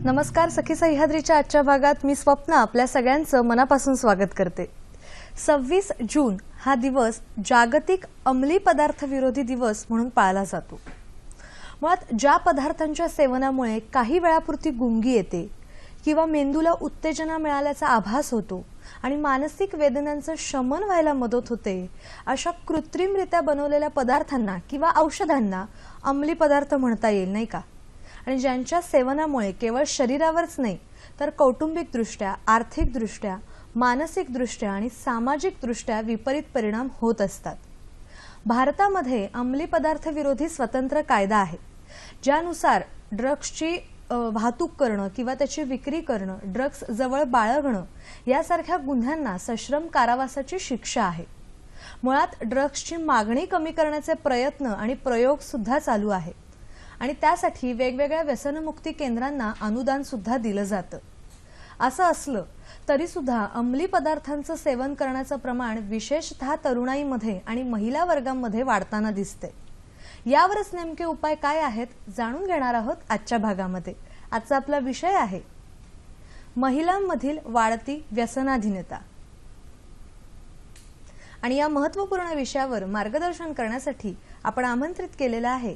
नमस्कार, सखी सह्याद्रीच्या आजच्या भागात मी स्वप्ना आपल्या सगळ्यांचं मनापासून स्वागत करते। 26 जून हा दिवस जागतिक अंमली पदार्थ विरोधी दिवस म्हणून पाळला जातो। मुळात ज्या पदार्थांच्या सेवनामुळे काही वेळापुरती गुंगी येते किंवा मेंदूला उत्तेजना मिळाल्याचा आभास होतो आणि मानसिक वेदनांचं शमन व्हायला मदत होते, अशा कृत्रिमरित्या बनवलेल्या पदार्थांना किंवा औषधांना अंमली पदार्थ म्हणता येईल, नाही का? आणि ज्यांच्या सेवनामुळे केवळ शरीरावरच नाही तर कौटुंबिकदृष्ट्या, आर्थिकदृष्ट्या, मानसिकदृष्ट्या आणि सामाजिकदृष्ट्या विपरीत परिणाम होत असतात। भारतामध्ये अंमली पदार्थ विरोधी स्वतंत्र कायदा आहे, ज्यानुसार ड्रग्सची वाहतूक करणं किंवा त्याची विक्री करणं, ड्रग्स जवळ बाळगणं यासारख्या गुन्ह्यांना सश्रम कारावासाची शिक्षा आहे। मुळात ड्रग्सची मागणी कमी करण्याचे प्रयत्न आणि प्रयोग सुद्धा चालू आहे आणि त्यासाठी वेगवेगळ्या व्यसनमुक्ती केंद्रांना अनुदान सुद्धा दिलं जातं। असं असलं तरी सुद्धा अंमली पदार्थांचं सेवन करण्याचं प्रमाण विशेषतः तरुणाईमध्ये आणि महिला वर्गामध्ये वाढताना दिसते। यावरच नेमके उपाय काय आहेत जाणून घेणार आहोत आजच्या भागामध्ये। आजचा आपला विषय आहे महिलांमधील वाढती व्यसनाधीनता। आणि या महत्त्वपूर्ण विषयावर मार्गदर्शन करण्यासाठी आपण आमंत्रित केलेला आहे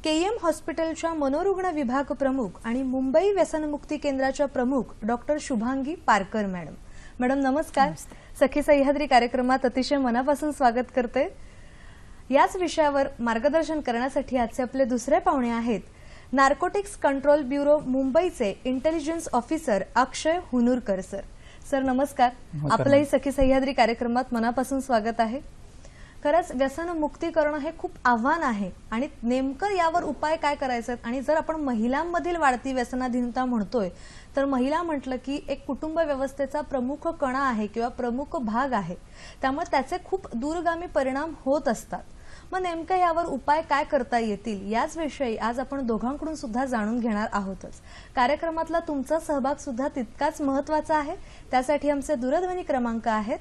केएम हॉस्पिटलच्या मनोरुग्ण विभाग प्रमुख आणि मुंबई व्यसनमुक्ती केंद्राच्या प्रमुख doctor Shubhangi Parkar madam. Madam नमस्कार। सखी सह्याद्री कार्यक्रमात अतिशय मनापासून स्वागत करते। याच विषयावर मार्गदर्शन करण्यासाठी आजचे आपले दुसरे पाहुणे आहेत नार्कोटिक्स कंट्रोल ब्युरो मुंबईचे इंटेलिजन्स ऑफिसर अक्षय हुनूरकर सर। सर नमस्कार। आपलंही सखी सह्याद्री कार्यक्रमात मनापासून स्वागत आहे। खरंच व्यसन मुक्ती करणं हे खूप आव्हान आहे आणि नेमकं यावर उपाय काय करायचे आणि जर आपण महिलांमधील वाढती व्यसनाधीनता म्हणतोय तर महिला म्हटलं की एक कुटुंब व्यवस्थेचा प्रमुख कणा आहे किंवा प्रमुख भाग आहे, त्यामुळे त्याचे खूप दूरगामी परिणाम होत असतात। मग नेमकं यावर उपाय काय करता येतील याच विषयी आज आपण दोघांकडून सुद्धा जाणून घेणार आहोतच। कार्यक्रमातला तुमचा सहभाग सुद्धा तितकाच महत्त्वाचा आहे। त्यासाठी आमचे दूरध्वनी क्रमांक आहेत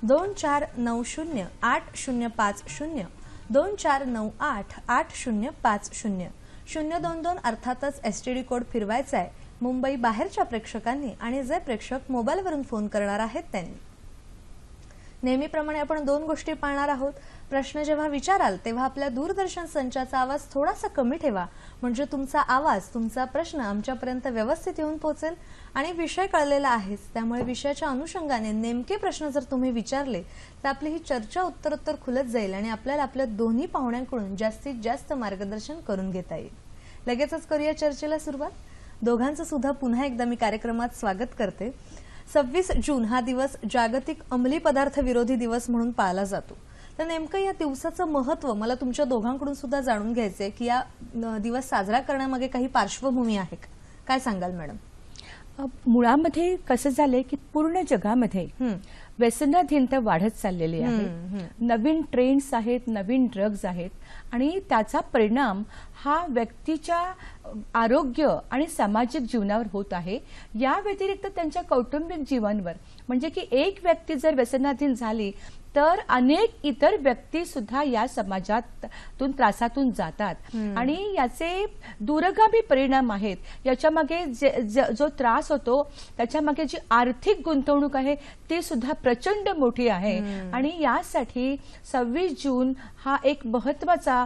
24908050, 24988050, 022 अर्थातच एसटीडी कोड फिरवायचा आहे मुंबई बाहेरच्या प्रेक्षकांनी आणि जे प्रेक्षक मोबाईलवरून फोन करणार आहेत त्यांनी। नेहमीप्रमाणे आपण दोन गोष्टी पाळणार आहोत। प्रश्न जेव्हा विचाराल तेव्हा आपल्या दूरदर्शन संचाचा आवाज थोडासा कमी ठेवा, म्हणजे तुमचा आवाज, तुमचा प्रश्न आमच्यापर्यंत व्यवस्थित येऊन पोहोचेल। आणि विषय कळलेला आहेच, त्यामुळे विषयाच्या अनुषंगाने नेमके प्रश्न जर तुम्ही विचारले तर आपली ही चर्चा उत्तरोत्तर खुलत जाईल आणि आपल्याला आपल्या दोन्ही पाहुण्यांकडून जास्तीत जास्त मार्गदर्शन करून घेता येईल। लगेचच करूया चर्चेला सुरुवात। दोघांचं सुद्धा पुन्हा एकदा मी कार्यक्रमात स्वागत करते। 26 जून हा दिवस जागतिक अंमली पदार्थ विरोधी दिवस म्हणून पाळला जातो। तर नेमकं या दिवसाचं महत्त्व मला तुमच्या दोघांकडून सुद्धा जाणून घ्यायचंय की या दिवस साजरा करण्यामागे काही पार्श्वभूमी आहे का? काय सांगाल मॅडम? मुळामध्ये कसं झालंय की पूर्ण जगामध्ये व्यसनाधीनता वाढत चाललेली आहे। नवीन ट्रेंड्स आहेत, नवीन ड्रग्ज आहेत आणि त्याचा परिणाम हा व्यक्तीच्या आरोग्य आणि सामाजिक जीवनावर होत आहे। या व्यतिरिक्त त्यांच्या कौटुंबिक जीवनावर, म्हणजे की एक व्यक्ती जर व्यसनाधीन झाली तर अनेक इतर व्यक्ती सुद्धा या समाजातून त्रासातून जातात आणि याचे दूरगामी परिणाम आहेत। याच्यामागे जो त्रास होतो त्याच्यामागे जी आर्थिक गुंतवणूक आहे ती सुद्धा प्रचंड मोठी आहे। आणि यासाठी 26 जून हा एक महत्त्वाचा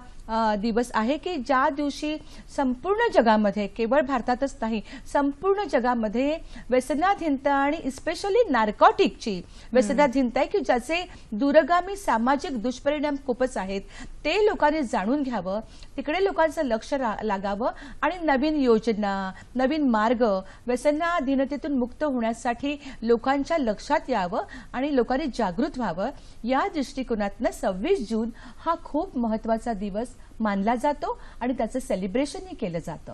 दिवस आहे की ज्या दिवशी संपूर्ण जगामध्ये, केवळ भारतातच नाही संपूर्ण जगामध्ये व्यसनाधीनता आणि स्पेशली नार्कोटिकची व्यसनाधीनता आहे की ज्याचे दूरगामी सामाजिक दुष्परिणाम खूपच आहेत, ते लोकांनी जाणून घ्यावं, तिकडे लोकांचं लक्ष लागावं आणि नवीन योजना, नवीन मार्ग व्यसनाधीनतेतून मुक्त होण्यासाठी लोकांच्या लक्षात यावं आणि लोकांनी जागृत व्हावं। या दृष्टिकोनातून 26 जून हा खूप महत्त्वाचा दिवस मानला जातो आणि त्याचं सेलिब्रेशनही केलं जातं।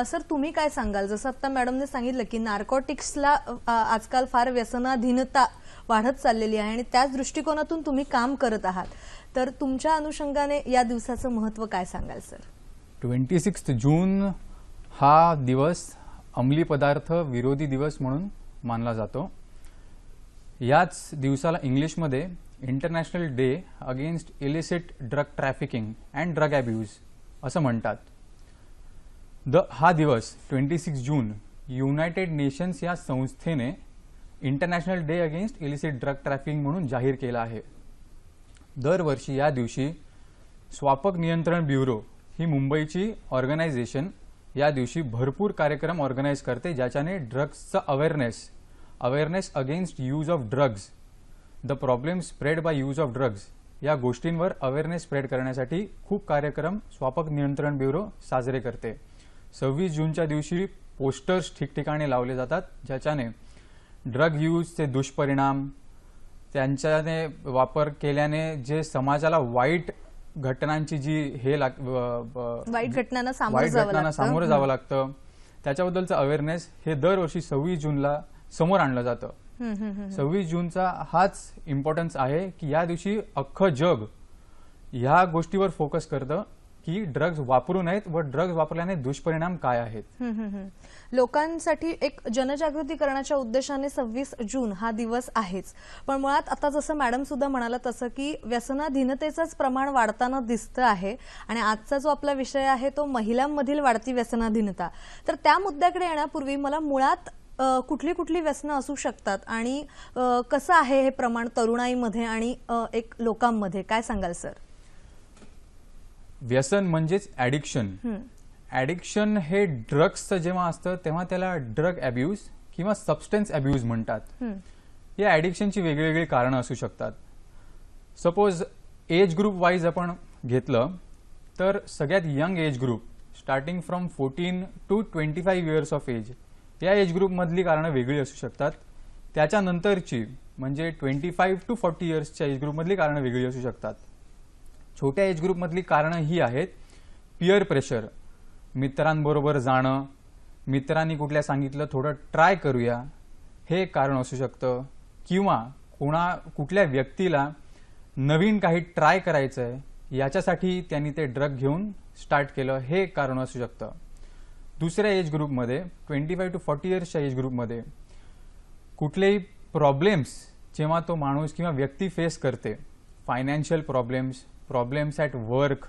सर तुम्ही काय सांगाल? जसं आता मॅडमने सांगितलं की नार्कोटिक्सला आजकाल फार व्यसनाधीनता वाढत चाललेली आहे आणि त्याच दृष्टिकोनातून तुम्ही काम करत आहात, तर तुमच्या अनुषंगाने या दिवसाचं महत्त्व काय सांगाल सर? 26 जून हा दिवस अंमली पदार्थ विरोधी दिवस म्हणून मानला जातो। याच दिवसाला इंग्लिशमध्ये international day against illicit drug trafficking and drug abuse असं म्हणतात। हा दिवस 26 जून युनायटेड नेशन्स या संस्थेने international day against illicit drug trafficking म्हणून जाहीर केला आहे. दरवर्षी या दिवशी स्वापक नियंत्रण ब्युरो ही मुंबईची ऑर्गनायझेशन या दिवशी भरपूर कार्यक्रम ऑर्गनाईज करते, ज्याच्याने ड्रग्सचा awareness against use of drugs, the problem spread by use of drugs या गोष्टींवर अवेअरनेस स्प्रेड करण्यासाठी खूप कार्यक्रम स्वापक नियंत्रण ब्युरो साजरे करते. 26 जूनच्या दिवशी पोस्टर्स ठिकठिकाणी लावले जातात, ज्याच्याने ड्रग यूजचे दुष्परिणाम, त्यांच्याने वापर केल्याने जे समाजाला वाईट घटनांची जी वाईट घटनांना सामोरं जावं लागतं, त्याच्याबद्दलचं अवेअरनेस हे दरवर्षी 26 जूनला समोर आणलं जातं. 26 जूनचा हाच इम्पॉर्टन्स आहे की या दिवशी अख्खं जग ह्या गोष्टीवर फोकस करतं की ड्रग्ज वापरू नयेत व ड्रग्ज वापरल्याने दुष्परिणाम काय आहेत. लोकांसाठी एक जनजागृती करण्याच्या उद्देशाने 26 जून हा दिवस आहेच. पण मुळात आता जसं मॅडम सुद्धा म्हणाला तसं की व्यसनाधीनतेचंच प्रमाण वाढताना दिसतं आहे आणि आजचा जो आपला विषय आहे तो महिलांमधील वाढती व्यसनाधीनता. तर त्या मुद्द्याकडे येण्यापूर्वी मला मुळात कुठली कुठली व्यसनं असू शकतात आणि कसं आहे हे प्रमाण तरुणाईमध्ये आणि एक लोकांमध्ये, काय सांगाल सर? व्यसन म्हणजेच ॲडिक्शन. ॲडिक्शन हे ड्रग्सचं जेव्हा असतं तेव्हा त्याला ड्रग अब्यूज किंवा सबस्टन्स अब्यूज म्हणतात. या ॲडिक्शनची वेगवेगळी कारणं असू शकतात. सपोज एज ग्रुप वाईज आपण घेतलं तर सगळ्यात young age group starting from 14 to 25 years of age या एज ग्रुपमधली कारणं वेगळी असू शकतात. त्याच्यानंतरची म्हणजे 25 to 40 इयर्सच्या एज ग्रुपमधली कारणं वेगळी असू शकतात. छोट्या एज ग्रुपमधली कारणं ही आहेत: पिअर प्रेशर, मित्रांबरोबर जाणं, मित्रांनी कुठल्या सांगितलं थोडं ट्राय करूया, हे कारण असू शकतं, किंवा कुठल्या व्यक्तीला नवीन काही ट्राय करायचं आहे याच्यासाठी त्यांनी ते ड्रग घेऊन स्टार्ट केलं, हे कारण असू शकतं. दुसऱ्या एज ग्रुपमध्ये 25 to 40 इयर्सच्या एज ग्रुपमध्ये कुठलेही प्रॉब्लेम्स जेव्हा तो माणूस किंवा व्यक्ती फेस करते, फायनान्शियल प्रॉब्लेम्स ॲट वर्क,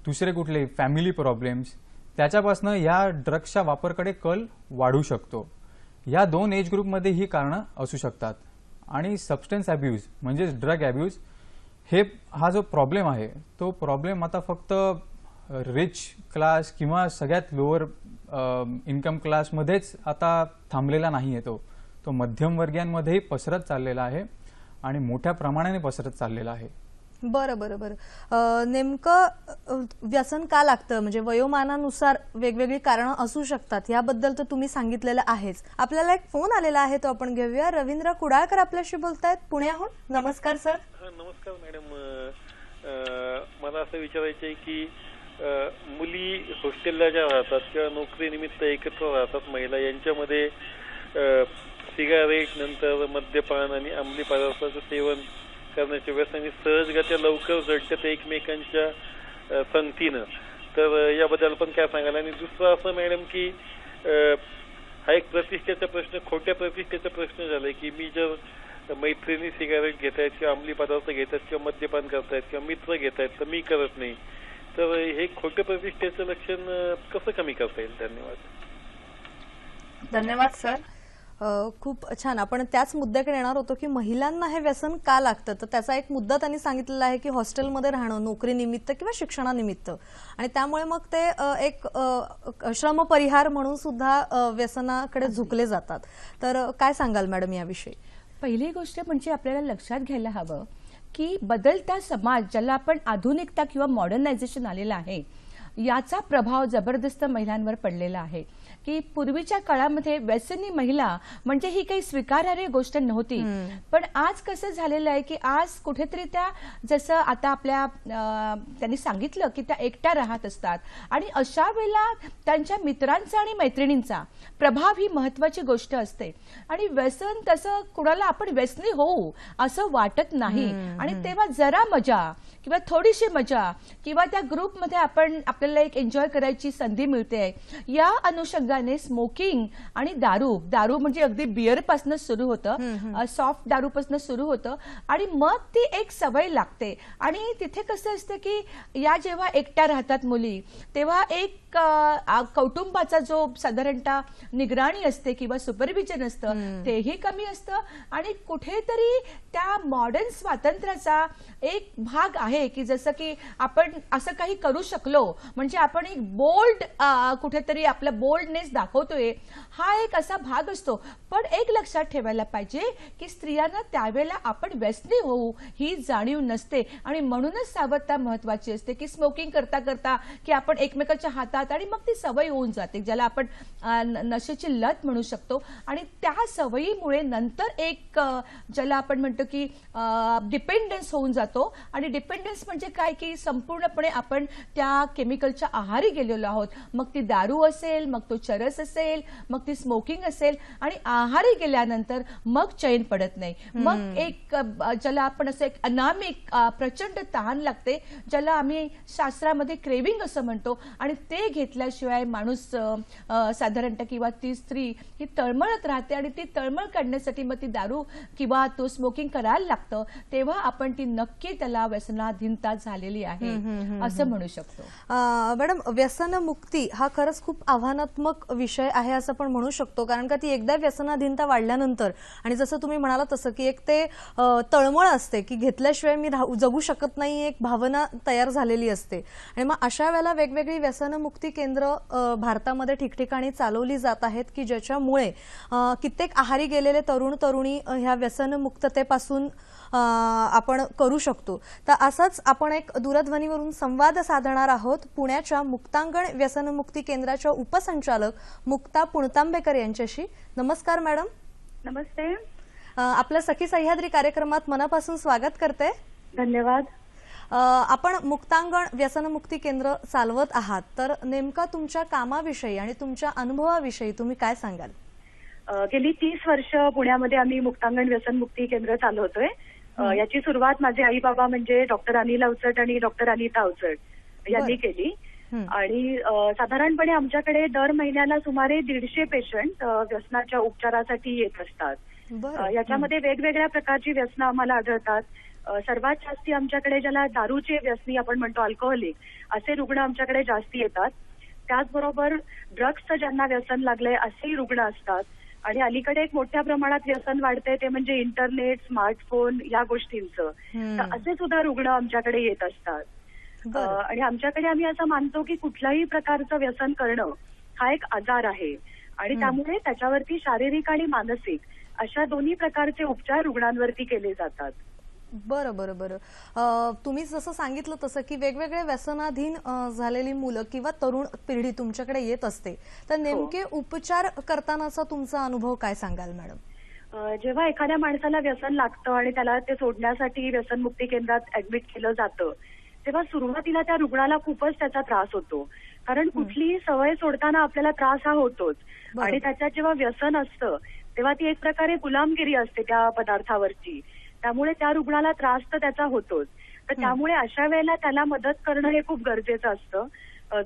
दुसरे कुठले फॅमिली प्रॉब्लेम्स, त्याच्यापासून या ड्रग्सच्या वापरकडे कल वाढू शकतो. या 2 एज ग्रुपमध्ये ही कारणं असू शकतात. आणि सबस्टन्स अब्यूज म्हणजेच ड्रग अब्यूज हा जो प्रॉब्लेम आहे तो प्रॉब्लेम आता फक्त रिच क्लास किंवा सगळ्यात लोअर इन्कम क्लासमध्येच आता थांबलेला नाही आहे. तो मध्यमवर्गीयांमध्येही पसरत चाललेला आहे आणि मोठ्या प्रमाणाने पसरत चाललेला आहे. बरं बरं बरं. नेमकं व्यसन का लागतं, म्हणजे वयोमानानुसार वेगवेगळी कारणं असू शकतात, याबद्दल तर तुम्ही सांगितलेलं आहेच. आपल्याला एक फोन आलेला आहे, तो आपण घेऊया. रवींद्र कुडाळकर आपल्याशी बोलतायत पुण्याहून. नमस्कार सर. नमस्कार मॅडम. मला असं विचारायचं आहे की मुली हॉस्टेलला ज्या राहतात किंवा नोकरीनिमित्त एकत्र राहतात महिला, यांच्यामध्ये सिगारेट नंतर मद्यपान आणि अंमली पदार्थाचं सेवन करण्याच्या व्यसनाने सहजगत्या लवकर जडतात एकमेकांच्या संगतीनं. तर याबद्दल पण काय सांगाल? आणि दुसरं असं मॅडम की हा एक प्रतिष्ठेचा प्रश्न, खोट्या प्रतिष्ठेचा प्रश्न झालाय की मी जर मैत्रिणी सिगारेट घेत आहेत किंवा अंमली पदार्थ घेत आहेत किंवा मद्यपान करतायत किंवा मित्र घेत आहेत तर मी करत नाही, तर हे खोट्या प्रतिष्ठेचं लक्षण कसं कमी करता येईल? धन्यवाद. धन्यवाद सर. खूप छान. आपण त्याच मुद्द्याकडे येणार होतो की महिलांना हे व्यसन का लागतं. तर त्याचा एक मुद्दा त्यांनी सांगितलेला आहे की हॉस्टेलमध्ये राहणं नोकरीनिमित्त किंवा शिक्षणानिमित्त, आणि त्यामुळे मग ते एक श्रमपरिहार म्हणून सुद्धा व्यसनाकडे झुकले जातात. तर काय सांगाल मॅडम याविषयी? पहिली गोष्ट म्हणजे आपल्याला लक्षात घ्यायला हवं की बदलता समाज, ज्याला आपण आधुनिकता किंवा मॉडर्नायझेशन आलेलं आहे, याचा प्रभाव जबरदस्त महिलांवर पडलेला आहे. की पूर्वीच्या काळामध्ये व्यसनी महिला म्हणजे ही काही स्वीकारार्ह गोष्ट नव्हती. पण आज कसं झालेलं आहे की आज कुठेतरी त्या, जसं आता आपल्या त्यांनी सांगितलं की त्या एकट्या राहत असतात आणि अशा वेळेला त्यांच्या मित्रांचा आणि मैत्रिणींचा प्रभाव ही महत्वाची गोष्ट असते. आणि व्यसन तसं कुणाला आपण व्यसनी होऊ असं वाटत नाही. आणि तेव्हा जरा मजा किंवा थोडीशी मजा किंवा त्या ग्रुपमध्ये आपण आपल्याला एक एन्जॉय करायची संधी मिळते आहे. या अनुषंगाने स्मोकिंग आणि दारू म्हणजे अगदी बिअर पासून सुरू होतं, सॉफ्ट दारू पासून सुरू होतं आणि मग ती एक सवय लागते. आणि तिथे कसं असतं की या जेव्हा एकट्या राहतात मुली, तेव्हा एक कौटुंबाचा जो साधारणतः निगराणी असते किंवा सुपरविजन असतं तेही कमी असतं आणि कुठेतरी त्या मॉडर्न स्वातंत्र्याचा एक भाग आहे की जसं की आपण असं काही करू शकलो म्हणजे आपण एक बोल्ड कुठेतरी आपला बोल्डनेस दाखवतोय, हा एक असा भाग असतो. पण एक लक्षात ठेवायला पाहिजे की स्त्रियांना त्यावेळेला आपण व्यसनी होऊ ही जाणीव नसते आणि म्हणूनच सावधता महत्वाची असते की स्मोकिंग करता करता की आपण एकमेकाच्या हातात आणि मग ती सवय होऊन जाते ज्याला आपण नशेची लत म्हणू शकतो. आणि त्या सवयीमुळे नंतर एक ज्याला आपण म्हणतो की डिपेंडन्स होऊन जातो. आणि डिपेंडन्स म्हणजे काय की संपूर्णपणे आपण त्या केमिकलच्या आहारी गेलेलो आहोत. मग ती दारू असेल, मग तो चरस असेल, मग ती स्मोकिंग असेल आणि आहारी गेल्यानंतर मग चैन पडत नाही. मग एक ज्याला आपण असं एक अनामिक प्रचंड तहान लागते ज्याला आम्ही शास्त्रामध्ये क्रेविंग असं म्हणतो. आणि ते घेतल्याशिवाय माणूस साधारणतः किंवा ती स्त्री ही तळमळत राहते आणि ती तळमळ काढण्यासाठी मग ती दारू किंवा तो स्मोकिंग करायला लागतं. तेव्हा आपण ती नक्की त्याला व्यसनाधीनता झालेली आहे असं म्हणू शकतो. मॅडम, व्यसनमुक्ती हा खरंच खूप आव्हानात्मक विषय आहे असं पण म्हणू शकतो, कारण का ती एकदा व्यसनाधीनता वाढल्यानंतर आणि जसं तुम्ही म्हणाला तसं की एक ते तळमळ असते की घेतल्याशिवाय मी जगू शकत नाही, एक भावना तयार झालेली असते. आणि मग अशा वेळेला वेगवेगळी व्यसनमुक्ती केंद्र भारतामध्ये ठिकठिकाणी चालवली जात आहेत की ज्याच्यामुळे कित्येक आहारी गेलेले तरुण तरुणी ह्या व्यसनमुक्ततेपासून आपण करू शकतो. तर असंच आपण एक दूरध्वनीवरून संवाद साधणार आहोत पुण्याच्या मुक्तांगण व्यसनमुक्ती केंद्राच्या उपसंचालक मुक्ता पुणतांबेकर यांच्याशी. नमस्कार मॅडम. नमस्ते. आपल्या सखी सह्याद्री कार्यक्रमात मनापासून स्वागत करते. धन्यवाद. आपण मुक्तांगण व्यसनमुक्ती केंद्र चालवत आहात, तर नेमका तुमच्या कामाविषयी आणि तुमच्या अनुभवाविषयी तुम्ही काय सांगाल? गेली 30 वर्ष पुण्यामध्ये आम्ही मुक्तांगण व्यसनमुक्ती केंद्र चालवतोय. याची सुरुवात माझे आई बाबा म्हणजे डॉक्टर अनिल अवचट आणि डॉक्टर अनिता अवचट यांनी केली. आणि साधारणपणे आमच्याकडे दर महिन्याला सुमारे 150 पेशंट व्यसनाच्या उपचारासाठी येत असतात. याच्यामध्ये वेगवेगळ्या प्रकारची व्यसनं आम्हाला आढळतात. सर्वात जास्ती आमच्याकडे ज्याला दारूचे व्यसनी आपण म्हणतो अल्कोहोलिक असे रुग्ण आमच्याकडे जास्ती येतात. त्याचबरोबर ड्रग्सचं ज्यांना व्यसन लागलंय असेही रुग्ण असतात. आणि अलीकडे एक मोठ्या प्रमाणात व्यसन वाढतंय ते म्हणजे इंटरनेट, स्मार्टफोन या गोष्टींचं. तर असे सुद्धा रुग्ण आमच्याकडे येत असतात. आणि आमच्याकडे आम्ही असं मानतो की कुठल्याही प्रकारचं व्यसन करणं हा एक आजार आहे आणि त्यामुळे त्याच्यावरती शारीरिक आणि मानसिक अशा दोन्ही प्रकारचे उपचार रुग्णांवरती केले जातात. बरं बरं बरं. तुम्ही जसं सांगितलं तसं की वेगवेगळे व्यसनाधीन झालेली मुलं किंवा तरुण पिढी तुमच्याकडे येत असते, तर नेमके उपचार करतानाचा तुमचा अनुभव काय सांगाल मॅडम? जेव्हा एखाद्या माणसाला व्यसन लागतं आणि त्याला ते सोडण्यासाठी व्यसनमुक्ती केंद्रात ऍडमिट केलं जातं तेव्हा सुरुवातीला त्या रुग्णाला खूपच त्याचा त्रास होतो. कारण कुठलीही सवय सोडताना आपल्याला त्रास हा होतोच. आणि त्याच्यात जेव्हा व्यसन असतं तेव्हा ती एक प्रकारे गुलामगिरी असते त्या पदार्थावरची. त्यामुळे त्या रुग्णाला त्रास तर त्याचा होतोच. तर त्यामुळे अशा वेळेला त्याला मदत करणं हे खूप गरजेचं असतं.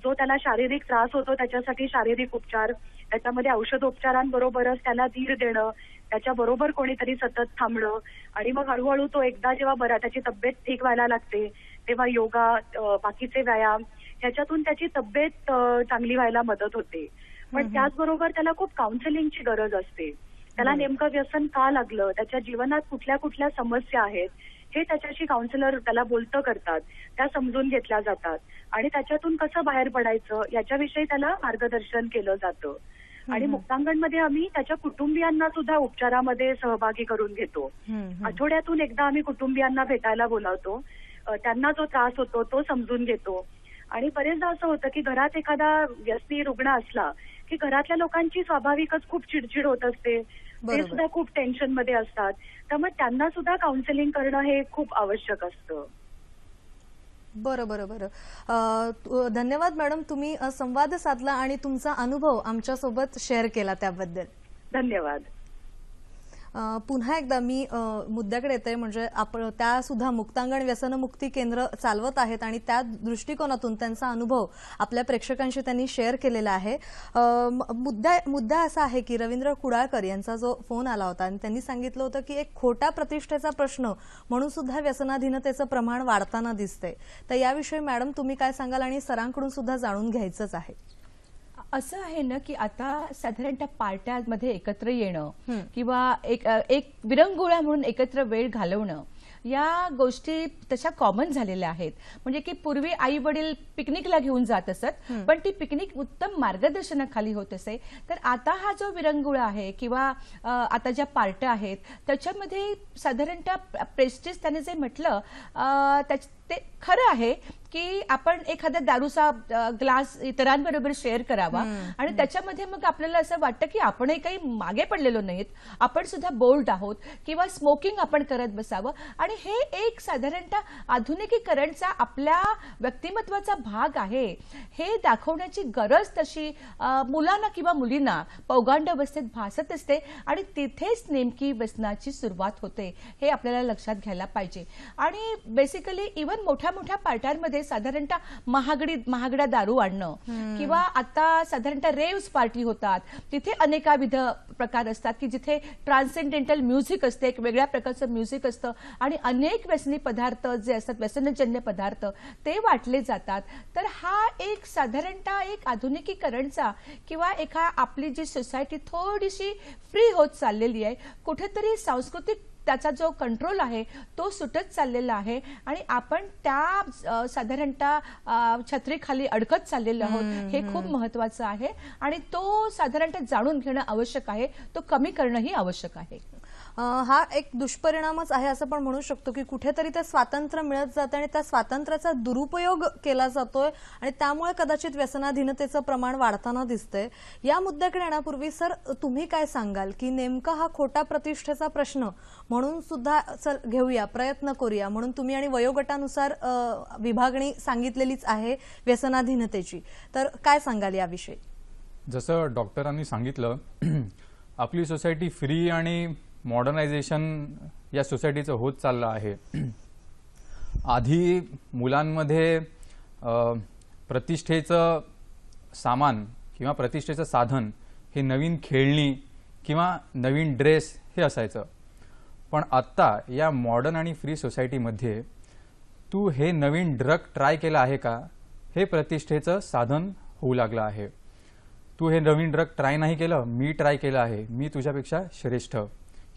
जो त्याला शारीरिक त्रास होतो त्याच्यासाठी शारीरिक उपचार, त्याच्यामध्ये औषधोपचारांबरोबरच त्याला धीर देणं, त्याच्याबरोबर कोणीतरी सतत थांबणं आणि मग हळूहळू तो एकदा जेव्हा बरा त्याची तब्येत ठीक व्हायला लागते तेव्हा योगा, बाकीचे व्यायाम ह्याच्यातून त्याची तब्येत चांगली व्हायला मदत होते. पण त्याचबरोबर त्याला खूप काउन्सिलिंगची गरज असते. त्याला नेमकं व्यसन का लागलं, त्याच्या जीवनात कुठल्या कुठल्या समस्या आहेत हे त्याच्याशी काउन्सिलर त्याला बोलतं करतात, त्या समजून घेतल्या जातात आणि त्याच्यातून कसं बाहेर पडायचं याच्याविषयी त्याला मार्गदर्शन केलं जातं. आणि मुक्तांगणमध्ये आम्ही त्याच्या कुटुंबियांना सुद्धा उपचारामध्ये सहभागी करून घेतो. आठवड्यातून एकदा आम्ही कुटुंबियांना भेटायला बोलावतो, त्यांना जो त्रास होतो तो समजून घेतो. आणि बरेचदा असं होतं की घरात एखादा व्यसनी रुग्ण असला की घरातल्या लोकांची स्वाभाविकच खूप चिडचिड होत असते, ते सुद्धा खूप टेन्शन मध्ये असतात. त्यामुळे त्यांना सुद्धा काउन्सिलिंग करणं हे खूप आवश्यक असतं. बरं बरं बरं. धन्यवाद मॅडम, तुम्ही संवाद साधला आणि तुमचा अनुभव आमच्यासोबत शेअर केला त्याबद्दल. धन्यवाद. पुन्हा एकदा मी मुद्द्याकडे येते, म्हणजे आपण त्या सुद्धा मुक्तांगण व्यसनमुक्ती केंद्र चालवत आहेत आणि त्या दृष्टिकोनातून त्यांचा अनुभव आपल्या प्रेक्षकांशी त्यांनी शेअर केलेला आहे. मुद्दा असा आहे की रवींद्र कुडाळकर यांचा जो फोन आला होता आणि त्यांनी सांगितलं होतं की एक खोटा प्रतिष्ठेचा प्रश्न म्हणून सुद्धा व्यसनाधीनतेचं प्रमाण वाढताना दिसतंय. तर याविषयी मॅडम तुम्ही काय सांगाल, आणि सरांकडून सुद्धा जाणून घ्यायचंच आहे. असं आहे ना की आता साधारणतः पार्ट्यांमध्ये एकत्र येणं किंवा एक विरंगुळा म्हणून एकत्र वेळ घालवणं या गोष्टी तशा कॉमन झालेल्या आहेत. म्हणजे की पूर्वी आई वडील पिकनिकला घेऊन जात असत, पण ती पिकनिक उत्तम मार्गदर्शनाखाली होत असे. तर आता हा जो विरंगुळा आहे किंवा आता ज्या पार्ट्या आहेत त्याच्यामध्ये साधारणतः प्रेस्टिज त्याने जे म्हटलं ते खरं आहे की आपण एखादा दारूचा ग्लास इतरांबरोबर शेअर करावा आणि त्याच्यामध्ये मग आपल्याला असं वाटतं की आपणही काही मागे पडलेलो नाहीत, आपण सुद्धा बोल्ड आहोत किंवा स्मोकिंग आपण करत बसावं. आणि हे एक साधारणतः आधुनिकीकरणचा आपल्या व्यक्तिमत्वाचा भाग आहे हे दाखवण्याची गरज तशी मुलांना किंवा मुलींना पौगंडावस्थेत भासत असते आणि तिथेच नेमकी व्यसनाची सुरुवात होते हे आपल्याला लक्षात घ्यायला पाहिजे. आणि बेसिकली इव्हन मोठ्या मोठ्या पार्ट्यांमध्ये साधारणतः महागड्या दारू आणणं किंवा आता साधारणतः रेव्स पार्टी होतात, तिथे अनेकाविध प्रकार असतात की जिथे ट्रान्सेंडेंटल म्युझिक असते, एक वेगळ्या प्रकारचं म्युझिक असतं आणि अनेक व्यसनी पदार्थ जे असतात, व्यसनजन्य पदार्थ ते वाटले जातात. तर हा एक साधारणतः एक आधुनिकीकरणचा किंवा आपली जी सोसायटी थोडीशी फ्री होत चाललेली आहे, कुठेतरी सांस्कृतिक त्याचा जो कंट्रोल आहे तो सुटत चाललेला आहे आणि आपण त्या साधारणतः छत्रीखाली अडकत चाललेलो आहोत. हे खूप महत्वाचं आहे आणि तो साधारणतः जाणून घेणं आवश्यक आहे, तो कमी करणंही आवश्यक आहे. हा एक दुष्परिणामच आहे असं पण म्हणू शकतो की कुठेतरी ते स्वातंत्र्य मिळत जातं आणि त्या स्वातंत्र्याचा दुरुपयोग केला जातोय आणि त्यामुळे कदाचित व्यसनाधीनतेचं प्रमाण वाढताना दिसतंय. या मुद्द्याकडे येण्यापूर्वी सर तुम्ही काय सांगाल की नेमका हा खोटा प्रतिष्ठेचा प्रश्न म्हणून सुद्धा घेऊया, प्रयत्न करूया म्हणून तुम्ही आणि वयोगटानुसार विभागणी सांगितलेलीच आहे व्यसनाधीनतेची, तर काय सांगाल याविषयी? जसं डॉक्टरांनी सांगितलं, आपली सोसायटी फ्री आणि मॉडर्नायझेशन या सोसायटीचं होत चाललं आहे. आधी मुलांमध्ये प्रतिष्ठेचं सामान किंवा प्रतिष्ठेचं साधन हे नवीन खेळणी किंवा नवीन ड्रेस हे असायचं. पण आत्ता या मॉडर्न आणि फ्री सोसायटीमध्ये तू हे नवीन ड्रग ट्राय केला आहे का हे प्रतिष्ठेचं साधन होऊ लागलं आहे. तू हे नवीन ड्रग ट्राय नाही केलं, मी ट्राय केलं आहे, मी तुझ्यापेक्षा श्रेष्ठ,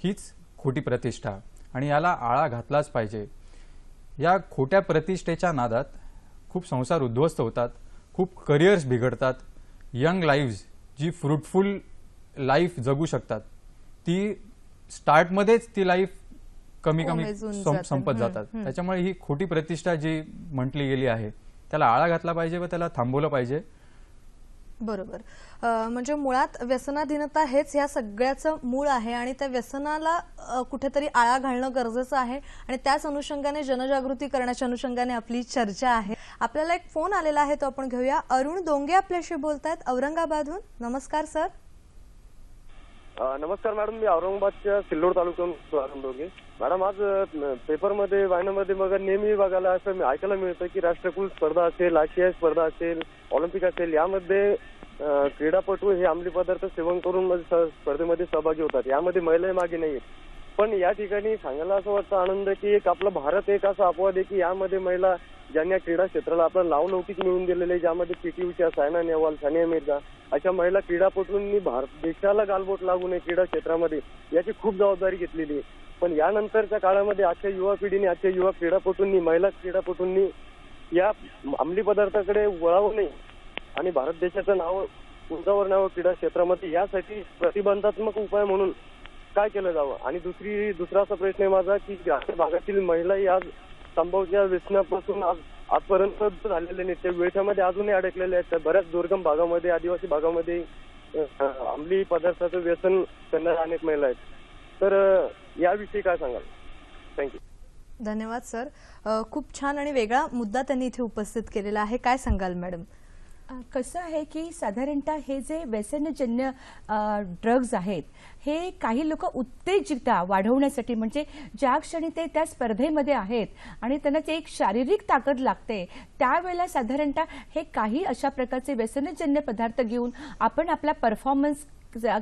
हीच खोटी प्रतिष्ठा आणि याला आळा घातलाच पाहिजे. या खोट्या प्रतिष्ठेच्या नादात खूप संसार उद्ध्वस्त होतात, खूप करिअर्स बिघडतात. यंग लाईव्स जी फ्रुटफुल लाईफ जगू शकतात ती स्टार्टमध्येच ती लाईफ कमी संपत जातात. त्याच्यामुळे ही खोटी प्रतिष्ठा जी म्हटली गेली आहे त्याला आळा घातला पाहिजे व त्याला थांबवलं पाहिजे. बरोबर. म्हणजे मुळात व्यसनाधीनता हेच या सगळ्याचं मूळ आहे आणि त्या व्यसनाला कुठेतरी आळा घालणं गरजेचं आहे आणि त्याच अनुषंगाने जनजागृती करण्याच्या अनुषंगाने आपली चर्चा आहे. आपल्याला एक फोन आलेला आहे तो आपण घेऊया. अरुण डोंगे आपल्याशी बोलतायत औरंगाबादहून. नमस्कार सर. नमस्कार मॅडम, मी औरंगाबादच्या सिल्लोड तालुक्यातून अरुण डोंगे. मॅडम, आज पेपरमध्ये वाहिन्यामध्ये मग नेहमी बघायला असं ऐकायला मिळतं की राष्ट्रकुल स्पर्धा असेल, आशियाई स्पर्धा असेल, ऑलिम्पिक असेल, यामध्ये क्रीडापटू हे अंमली पदार्थ सेवन करून स्पर्धेमध्ये सहभागी होतात. यामध्ये महिला मागे नाहीये. पण या ठिकाणी सांगायला असं वाटतं आनंद की एक आपला भारत एक असा अपवाद आहे की यामध्ये महिला ज्यांनी क्रीडा क्षेत्राला आपलं नावलौकिक मिळवून दिलेले, ज्यामध्ये पीटी उषा, सायना नेहवाल, सानिया मिर्झा अशा महिला क्रीडापटूंनी भारत देशाला गालबोट लागू नये क्रीडा क्षेत्रामध्ये याची खूप जबाबदारी घेतलेली आहे. पण यानंतरच्या काळामध्ये आजच्या युवा पिढीने, आजच्या युवा क्रीडापटूंनी, महिला क्रीडापटूंनी या अंमली पदार्थाकडे वळावू नये आणि भारत देशाचं नाव उंचावर न्यावं क्रीडा क्षेत्रामध्ये. यासाठी प्रतिबंधात्मक उपाय म्हणून काय केलं जावं. आणि दुसरा असा प्रश्न आहे माझा की ग्रामीण भागातील महिलाही आज तंबाखूच्या व्यसनापासून आजपर्यंत झालेले नाही, त्या वेळामध्ये अजूनही अडकलेले आहेत. बऱ्याच दुर्गम भागामध्ये, आदिवासी भागामध्ये अंमली पदार्थाचं व्यसन करणाऱ्या अनेक महिला आहेत. तर याविषयी काय सांगाल? थँक्यू. धन्यवाद सर. खूप छान आणि वेगळा मुद्दा त्यांनी इथे उपस्थित केलेला आहे. काय सांगाल मॅडम? कसं आहे की साधारणतः हे जे व्यसनजन्य ड्रग्ज आहेत हे काही लोक उत्तेजितता वाढवण्यासाठी, म्हणजे ज्या क्षणी ते त्या स्पर्धेमध्ये आहेत आणि त्यांना ते एक शारीरिक ताकद लागते त्यावेळेला साधारणतः हे काही अशा प्रकारचे व्यसनजन्य पदार्थ घेऊन आपण आपला परफॉर्मन्स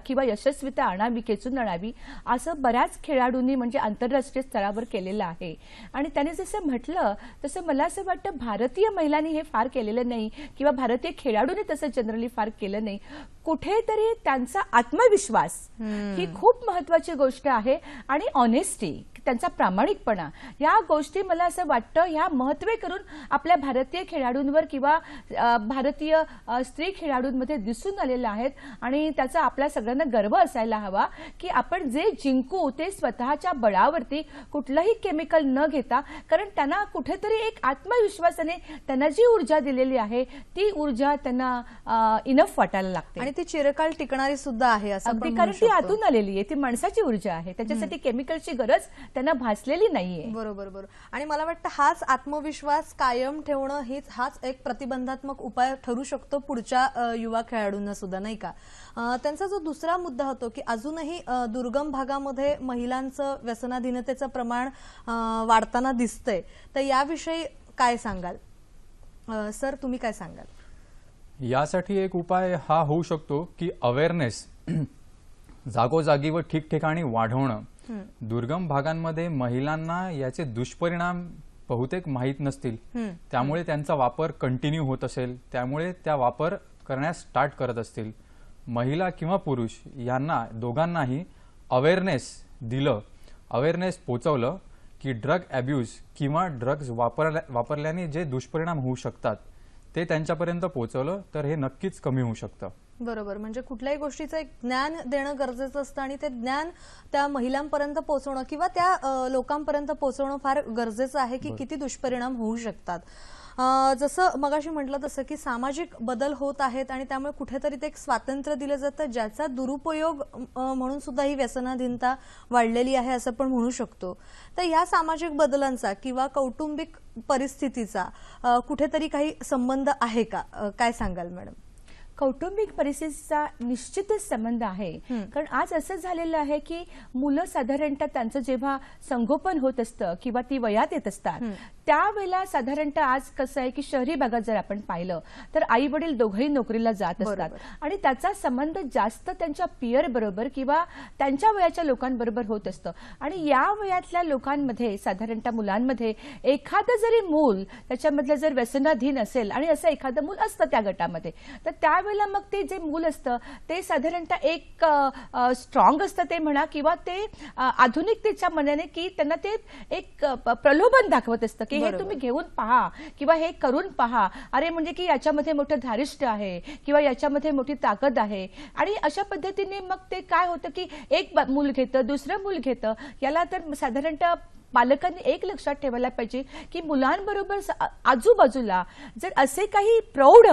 किंवा यशस्वीता आणावी, खेचून आणावी, असं बऱ्याच खेळाडूंनी म्हणजे आंतरराष्ट्रीय स्तरावर केलेलं आहे. आणि त्याने जसं म्हटलं तसं मला असं वाटतं भारतीय महिलांनी हे फार केलेलं नाही किंवा भारतीय खेळाडूंनी तसं जनरली फार केलं नाही. कुठेतरी त्यांचा आत्मविश्वास ही खूप महत्वाची गोष्ट आहे आणि ऑनेस्टी, त्यांचा प्रामाणिकपणा, या गोष्टी मला असं वाटतं ह्या महत्त्वे करून आपल्या भारतीय खेळाडूंवर किंवा भारतीय स्त्री खेळाडूंमध्ये दिसून आलेल्या आहेत. आणि त्याचा आपल्या सगळ्यांना गर्व असायला हवा की आपण जे जिंकू ते स्वतःच्या बळावरती कुठलंही केमिकल न घेता, कारण त्यांना कुठेतरी एक आत्मविश्वासाने त्यांना जी ऊर्जा दिलेली आहे ती ऊर्जा त्यांना इनफ वाटायला लागते आणि ती चिरकाल टिकणारी सुद्धा आहे असं अगदी, आपण कारण म्हणू ती शकतो. आतून आलेली आहे, ती माणसाची ऊर्जा आहे, त्याच्यासाठी केमिकलची गरज त्यांना भासलेली नाहीये. बरोबर बरोबर. आणि मला वाटतं हाच आत्मविश्वास कायम ठेवणं हाच एक प्रतिबंधात्मक उपाय ठरू शकतो पुढच्या युवा खेळाडूंना सुद्धा, नाही का? त्यांचा जो दुसरा मुद्दा होतो की अजूनही दुर्गम भागामध्ये महिलांचं व्यसनाधीनतेचं प्रमाण वाढताना दिसतंय, तर याविषयी काय सांगाल सर? तुम्ही काय सांगाल? यासाठी एक उपाय हा होऊ शकतो की अवेअरनेस जागोजागी व ठिकठिकाणी वाढवणं. दुर्गम भागांमध्ये महिलांना याचे दुष्परिणाम बहुतेक माहीत नसतील, त्यामुळे त्यांचा वापर कंटिन्यू होत असेल, त्यामुळे त्या वापर करण्यास स्टार्ट करत असतील. महिला किंवा पुरुष यांना दोघांनाही अवेअरनेस दिलं, अवेअरनेस पोचवलं की ड्रग ॲब्यूज किंवा ड्रग्ज वापरल्याने जे दुष्परिणाम होऊ शकतात ते त्यांच्यापर्यंत पोहोचवलं तर हे नक्कीच कमी होऊ शकतं. बरोबर. म्हणजे कुठल्याही गोष्टीचं एक ज्ञान देणं गरजेचं असतं आणि ते ज्ञान त्या महिलांपर्यंत पोहोचवणं किंवा त्या लोकांपर्यंत पोहोचवणं फार गरजेचं आहे की किती दुष्परिणाम होऊ शकतात. जसं मगाशी म्हटलं तसं की सामाजिक बदल होत आहेत आणि त्यामुळे कुठेतरी ते एक स्वातंत्र्य दिलं जातं ज्याचा दुरुपयोग म्हणून सुद्धा ही व्यसनाधीनता वाढलेली आहे असं पण म्हणू शकतो. तर या सामाजिक बदलांचा किंवा कौटुंबिक परिस्थितीचा कुठेतरी काही संबंध आहे का? काय सांगाल मॅडम? कौटुंबिक परिस्थितीचा निश्चितच संबंध आहे. कारण आज असं झालेलं आहे की मुलं साधारणतः त्यांचं जेव्हा संगोपन होत असतं किंवा ती वयात येत असतात त्यावेळेला साधारणतः आज कसं आहे की शहरी भागात जर आपण पाहिलं तर आई वडील दोघंही नोकरीला जात असतात आणि त्याचा संबंध जास्त त्यांच्या पियर बरोबर किंवा त्यांच्या वयाच्या लोकांबरोबर होत असतं. आणि या वयातल्या लोकांमध्ये साधारणतः मुलांमध्ये एखादं जरी मूल त्याच्यामधलं जर व्यसनाधीन असेल आणि असं एखादं मूल असतं त्या गटामध्ये, तर त्यावेळेला मग ते जे मूल असतं ते साधारणतः एक स्ट्रॉंग असतं ते म्हणा किंवा ते आधुनिकतेच्या मनाने की त्यांना ते एक प्रलोभन दाखवत असतं की हे तुम्ही घेऊन पहा किंवा हे करून पहा, अरे म्हणजे की याच्यामध्ये मोठं धारिष्ट आहे किंवा याच्यामध्ये मोठी ताकद आहे. आणि अशा पद्धतीने मग ते काय होतं की एक मूल घेतं, दुसरं मूल घेतं. याला तर साधारणतः पालकांनी एक लक्षात ठेवायला पाहिजे की मुलांबरोबर आजूबाजूला जर असे काही प्रौढ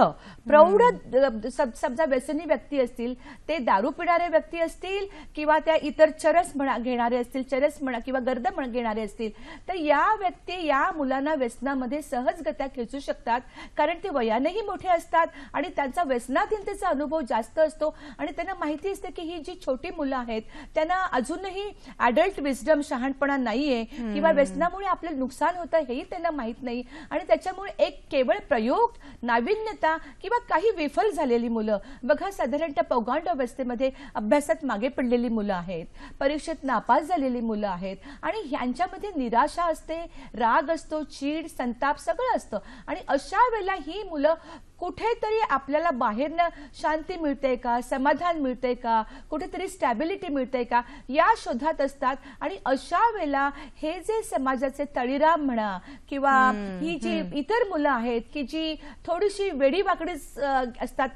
समजा व्यसनी व्यक्ती असतील, ते दारू पिणारे व्यक्ती असतील किंवा त्या इतर चरस घेणारे असतील, चरस म्हणा किंवा गर्द घेणारे असतील, तर या व्यक्ती या मुलांना व्यसनामध्ये सहजगत्या खेचू शकतात. कारण ते वयानेही मोठे असतात आणि त्यांचा व्यसनाधीनतेचा अनुभव जास्त असतो आणि त्यांना माहिती असते की ही जी छोटी मुलं आहेत त्यांना अजूनही अडल्ट विस्डम, शहाणपणा नाहीये किंवा व्यसनामुळे आपलं नुकसान होतं हेही त्यांना माहित नाही. आणि त्याच्यामुळे एक केवळ प्रयोग, नाविन्यता किंवा काही विफल झालेली मुलं बघा, साधारणतः पौगंडावस्थेमध्ये अभ्यासात मागे पडलेली मुलं आहेत, परीक्षेत नापास झालेली मुलं आहेत आणि ह्यांच्यामध्ये निराशा असते, राग असतो, चीड, संताप सगळं असतं. आणि अशा वेळेला ही मुलं कुठेतरी आपल्याला बाहेरनं शांती मिळते का, समाधान मिळते का, कुठेतरी स्टॅबिलिटी मिळते का या शोधात असतात. आणि अशा वेळेला हे जे समाजाचे तळीराम म्हणा किंवा ही जी इतर मुलं आहेत की जी थोडीशी वेडीवाकडी असतात,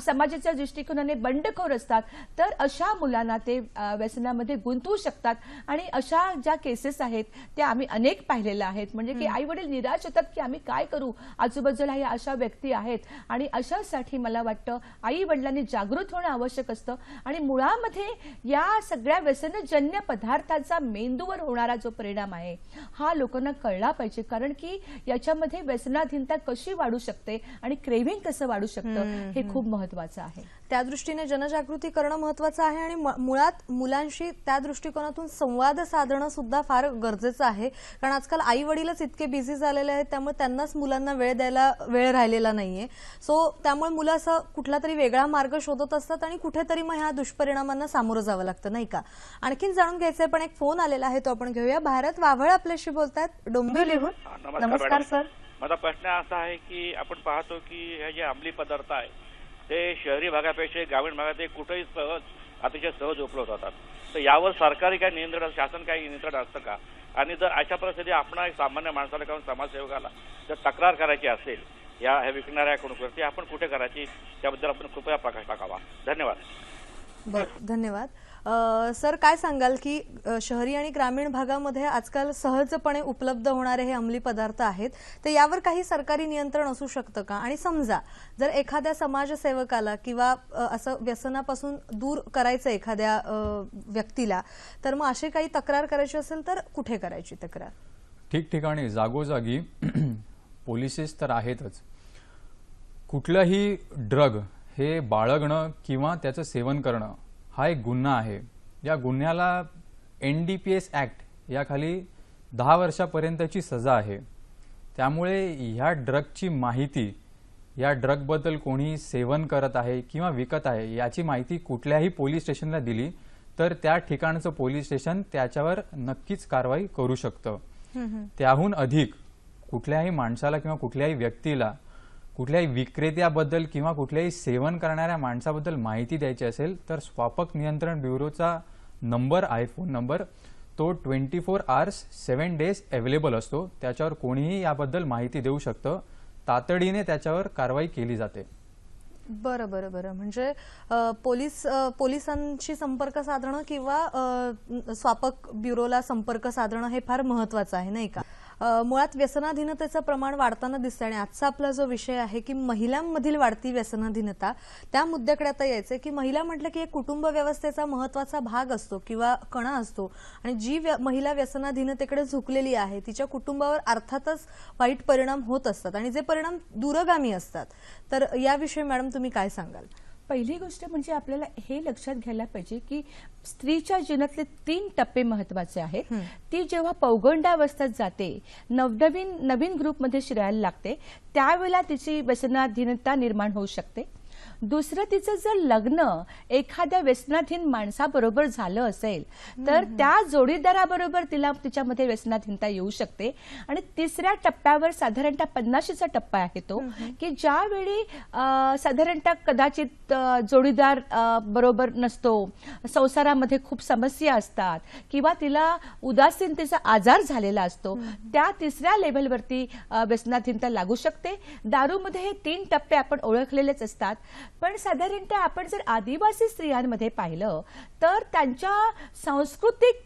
समाजाच्या दृष्टिकोनाने बंडखोर असतात, तर अशा मुलांना ते व्यसनामध्ये गुंतवू शकतात. आणि अशा ज्या केसेस आहेत त्या आम्ही अनेक पाहिलेल्या आहेत. म्हणजे की आई वडील निराश होतात की आम्ही काय करू, आजूबाजूला या अशा व्यक्ती गोष्टी आहेत आणि अशासाठी मला वाटतं आई वडिलांनी जागृत होणं आवश्यक असतं आणि मुळामध्ये या सगळ्या व्यसनजन्य पदार्थाचा मेंदूवर होणारा जो परिणाम आहे हा लोकांना कळला पाहिजे, कारण की याच्यामध्ये व्यसनाधीनता कशी वाढू शकते आणि क्रेव्हिंग कसं वाढू शकतं हे खूप महत्वाचं आहे. त्या दृष्टीने जनजागृती करणं महत्वाचं आहे आणि मुळात मुलांशी त्या दृष्टिकोनातून संवाद साधणं सुद्धा फार गरजेचं आहे, कारण आजकाल आई वडीलच इतके बिझी झालेले आहेत त्यामुळे त्यांनाच मुलांना वेळ द्यायला वेळ राहिलेला नाहीये. सो त्यामुळे मुलं असं कुठला तरी वेगळा मार्ग शोधत असतात आणि कुठेतरी मग ह्या दुष्परिणामांना सामोरं जावं लागतं, नाही का? आणखीन जाणून घ्यायचंय पण एक फोन आलेला आहे तो आपण घेऊया. भारत वावळ आपल्याशी बोलतायत डोंबिवलीहून. नमस्कार सर. माझा प्रश्न असा आहे की आपण पाहतो की हे जे अंमली पदार्थ आहे ते शहरी भागापेक्षा ग्रामीण भागात कुठेही अतिशय सहज उपलब्ध होतात. तर यावर सरकारी काय नियंत्रण, शासन काही नियंत्रण असतं का? आणि जर अशा परिस्थिती आपण एक सामान्य माणसाला किंवा समाजसेवकाला जर तक्रार करायची असेल या विकणाऱ्याकडून आपण कुठे करायची, त्याबद्दल आपण कृपया प्रकाश टाकावा. धन्यवाद. बरं, धन्यवाद. सर काय सांगाल की शहरी आणि ग्रामीण भागामध्ये आजकाल सहजपणे उपलब्ध होणारे हे अंमली पदार्थ आहेत, तर यावर काही सरकारी नियंत्रण असू शकतं का? आणि समजा जर एखाद्या समाजसेवकाला किंवा असं व्यसनापासून दूर करायचं एखाद्या व्यक्तीला, तर मग अशी काही तक्रार करायची असेल तर कुठे करायची तक्रार? ठिकठिकाणी जागोजागी पोलिसेस तर आहेतच. कुठलाही ड्रग हे बाळगणं किंवा त्याचं सेवन करणं हा एक गुन्हा आहे. या गुन्ह्याला NDPS ऍक्ट याखाली 10 वर्षापर्यंतची सजा आहे. त्यामुळे ह्या ड्रगची माहिती, या ड्रगबद्दल कोणी सेवन करत आहे किंवा विकत आहे याची माहिती कुठल्याही पोलीस स्टेशनला दिली तर त्या ठिकाणचं पोलीस स्टेशन त्याच्यावर नक्कीच कारवाई करू शकतं. त्याहून अधिक कुठल्याही माणसाला किंवा कुठल्याही व्यक्तीला कुठल्याही विक्रेत्याबद्दल किंवा कुठल्याही सेवन करणाऱ्या माणसाबद्दल माहिती द्यायची असेल तर स्वापक नियंत्रण ब्युरोचा नंबर आहे, फोन नंबर, तो 24 आवर्स 7 डेज अवेलेबल असतो. त्याच्यावर कोणीही याबद्दल माहिती देऊ शकतं. तातडीने त्याच्यावर कारवाई केली जाते. बरं बरं बरं. म्हणजे पोलिसांशी संपर्क साधणं किंवा स्वापक ब्युरोला संपर्क साधणं हे फार महत्वाचं आहे, नाही का? मुळात व्यसनाधीनतेचं प्रमाण वाढताना दिसतं आणि आजचा आपला जो विषय आहे की महिलांमधील वाढती व्यसनाधीनता, त्या मुद्द्याकडे आता यायचंय की महिला म्हटलं की एक कुटुंब व्यवस्थेचा महत्वाचा भाग असतो किंवा कणा असतो आणि जी महिला व्यसनाधीनतेकडे झुकलेली आहे तिच्या कुटुंबावर अर्थातच वाईट परिणाम होत असतात आणि जे परिणाम दूरगामी असतात. तर याविषयी मॅडम तुम्ही काय सांगाल? पहिली गोष्ट म्हणजे आपल्याला हे लक्षात घ्यायला पाहिजे की स्त्रीच्या जीवनातले 3 टप्पे महत्वाचे आहेत. ती जेव्हा पौगंडावस्थेत जाते, नवीन ग्रुपमध्ये शिरायला लागते, त्यावेळेला तिची व्यसनाधीनता निर्माण होऊ शकते. दुसरं, तिचं जर लग्न एखाद्या व्यसनाधीन माणसाबरोबर झालं असेल तर त्या जोडीदाराबरोबर तिच्यामध्ये व्यसनाधीनता येऊ शकते. आणि तिसऱ्या टप्प्यावर साधारणतः 50चा टप्पा आहे तो, की ज्यावेळी साधारणतः कदाचित जोडीदार बरोबर नसतो, संसारामध्ये खूप समस्या असतात किंवा तिला उदासीनतेचा आजार झालेला असतो, त्या तिसऱ्या लेव्हलवरती व्यसनाधीनता लागू शकते. दारूमध्ये हे 3 टप्पे आपण ओळखलेलेच असतात. पण साधारणतः आपण जर आदिवासी स्त्रियांमध्ये पाहिलं तर त्यांच्या सांस्कृतिक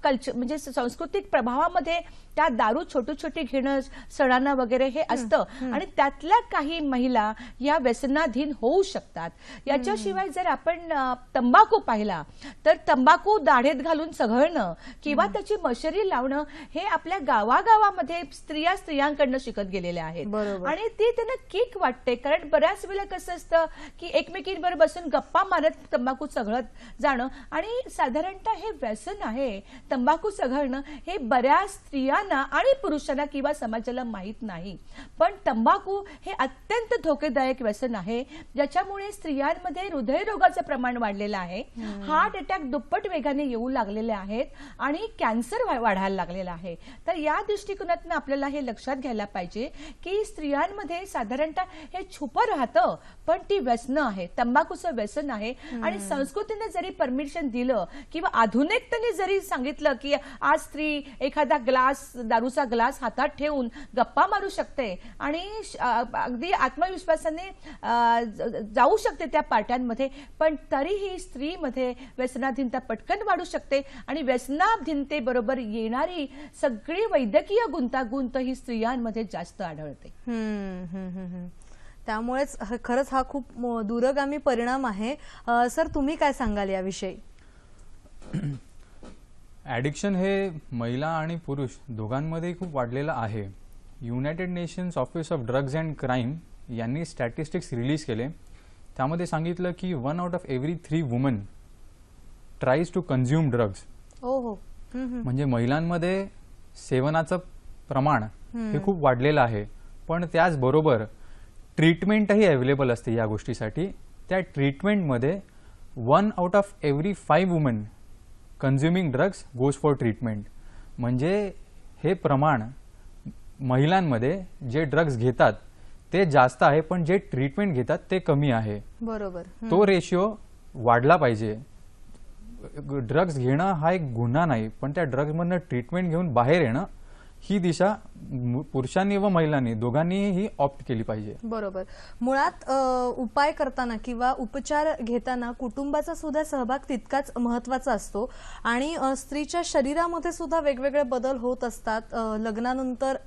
कल्चर म्हणजे सांस्कृतिक प्रभावामध्ये त्या दारू छोटी घेणं, सणांना वगैरे हे असतं आणि त्यातल्या काही महिला या व्यसनाधीन होऊ शकतात. याच्याशिवाय जर आपण तंबाखू पाहिला तर तंबाखू दाढेत घालून चघळणं किंवा त्याची मशरी लावणं हे आपल्या गावागावामध्ये स्त्रियांकडनं शिकत गेलेल्या आहेत आणि ती त्यांना किक वाटते. कारण बऱ्याच वेळेला कसं असतं की एकमेकींवर बसून गप्पा मारत तंबाखू चघळत जाणं आणि साधारणतः हे व्यसन आहे तंबाखू चघळणं हे बऱ्याच स्त्रियांना आणि पुरुषांना किंवा समाजाला माहित नाही. पण तंबाखू हे अत्यंत धोकेदायक व्यसन आहे ज्याच्यामुळे स्त्रियांमध्ये हृदयरोगाचं प्रमाण वाढलेलं आहे, हार्ट अटॅक दुप्पट वेगाने येऊ लागलेले आहेत आणि कॅन्सर वाढायला लागलेला आहे. तर या दृष्टिकोनातून आपल्याला हे लक्षात घ्यायला पाहिजे की स्त्रियांमध्ये साधारणतः हे छुपं राहतं पण ती व्यसनं आहे, तंबाखूचं व्यसन आहे. आणि संस्कृतीने जरी परमिशन दिलं किंवा आधुनिकतेने जरी सांगितलं की आज स्त्री एखादा ग्लास दारूचा ग्लास हातात ठेवून गप्पा मारू शकते आणि अगदी आत्मविश्वासाने जाऊ शकते त्या पार्ट्यांमध्ये, पण तरीही स्त्रीमध्ये व्यसनाधीनता पटकन वाढू शकते आणि व्यसनाधीनतेबरोबर येणारी सगळी वैद्यकीय गुंतागुंत ही स्त्रियांमध्ये जास्त आढळते. त्यामुळेच खरंच हा खूप दूरगामी परिणाम आहे. सर, तुम्ही काय सांगाल याविषयी? ॲडिक्शन हे महिला आणि पुरुष दोघांमध्ये खूप वाढलेलं आहे. United Nations office of drugs and crime यांनी स्टॅटिस्टिक्स रिलीज केले. त्यामध्ये सांगितलं की 1 out of every 3 woman tries to consume drugs. हो. म्हणजे महिलांमध्ये सेवनाचं प्रमाण हे खूप वाढलेलं आहे. पण त्याचबरोबर ट्रीटमेंटही अवेलेबल असते या गोष्टीसाठी. त्या ट्रीटमेंटमध्ये 1 out of every 5 woman consuming drugs goes for treatment. म्हणजे हे प्रमाण महिलांमध्ये जे ड्रग्ज घेतात ते जास्त आहे, पण जे ट्रीटमेंट घेतात ते कमी आहे. बरोबर. तो रेशिओ वाढला पाहिजे. ड्रग्ज घेणं हा एक गुन्हा नाही, पण त्या ड्रग्जमधनं ट्रीटमेंट घेऊन बाहेर येणं ही दिशा पुरुषांनी व महिलांनी दोघांनीही ऑप्ट केली पाहिजे. बरोबर. मुळात उपाय करताना किंवा उपचार घेताना कुटुंबाचा सुद्धा सहभाग तितकाच महत्त्वाचा असतो आणि स्त्रीच्या शरीरामध्ये सुद्धा वेगवेगळे बदल होत असतात. लग्नानंतर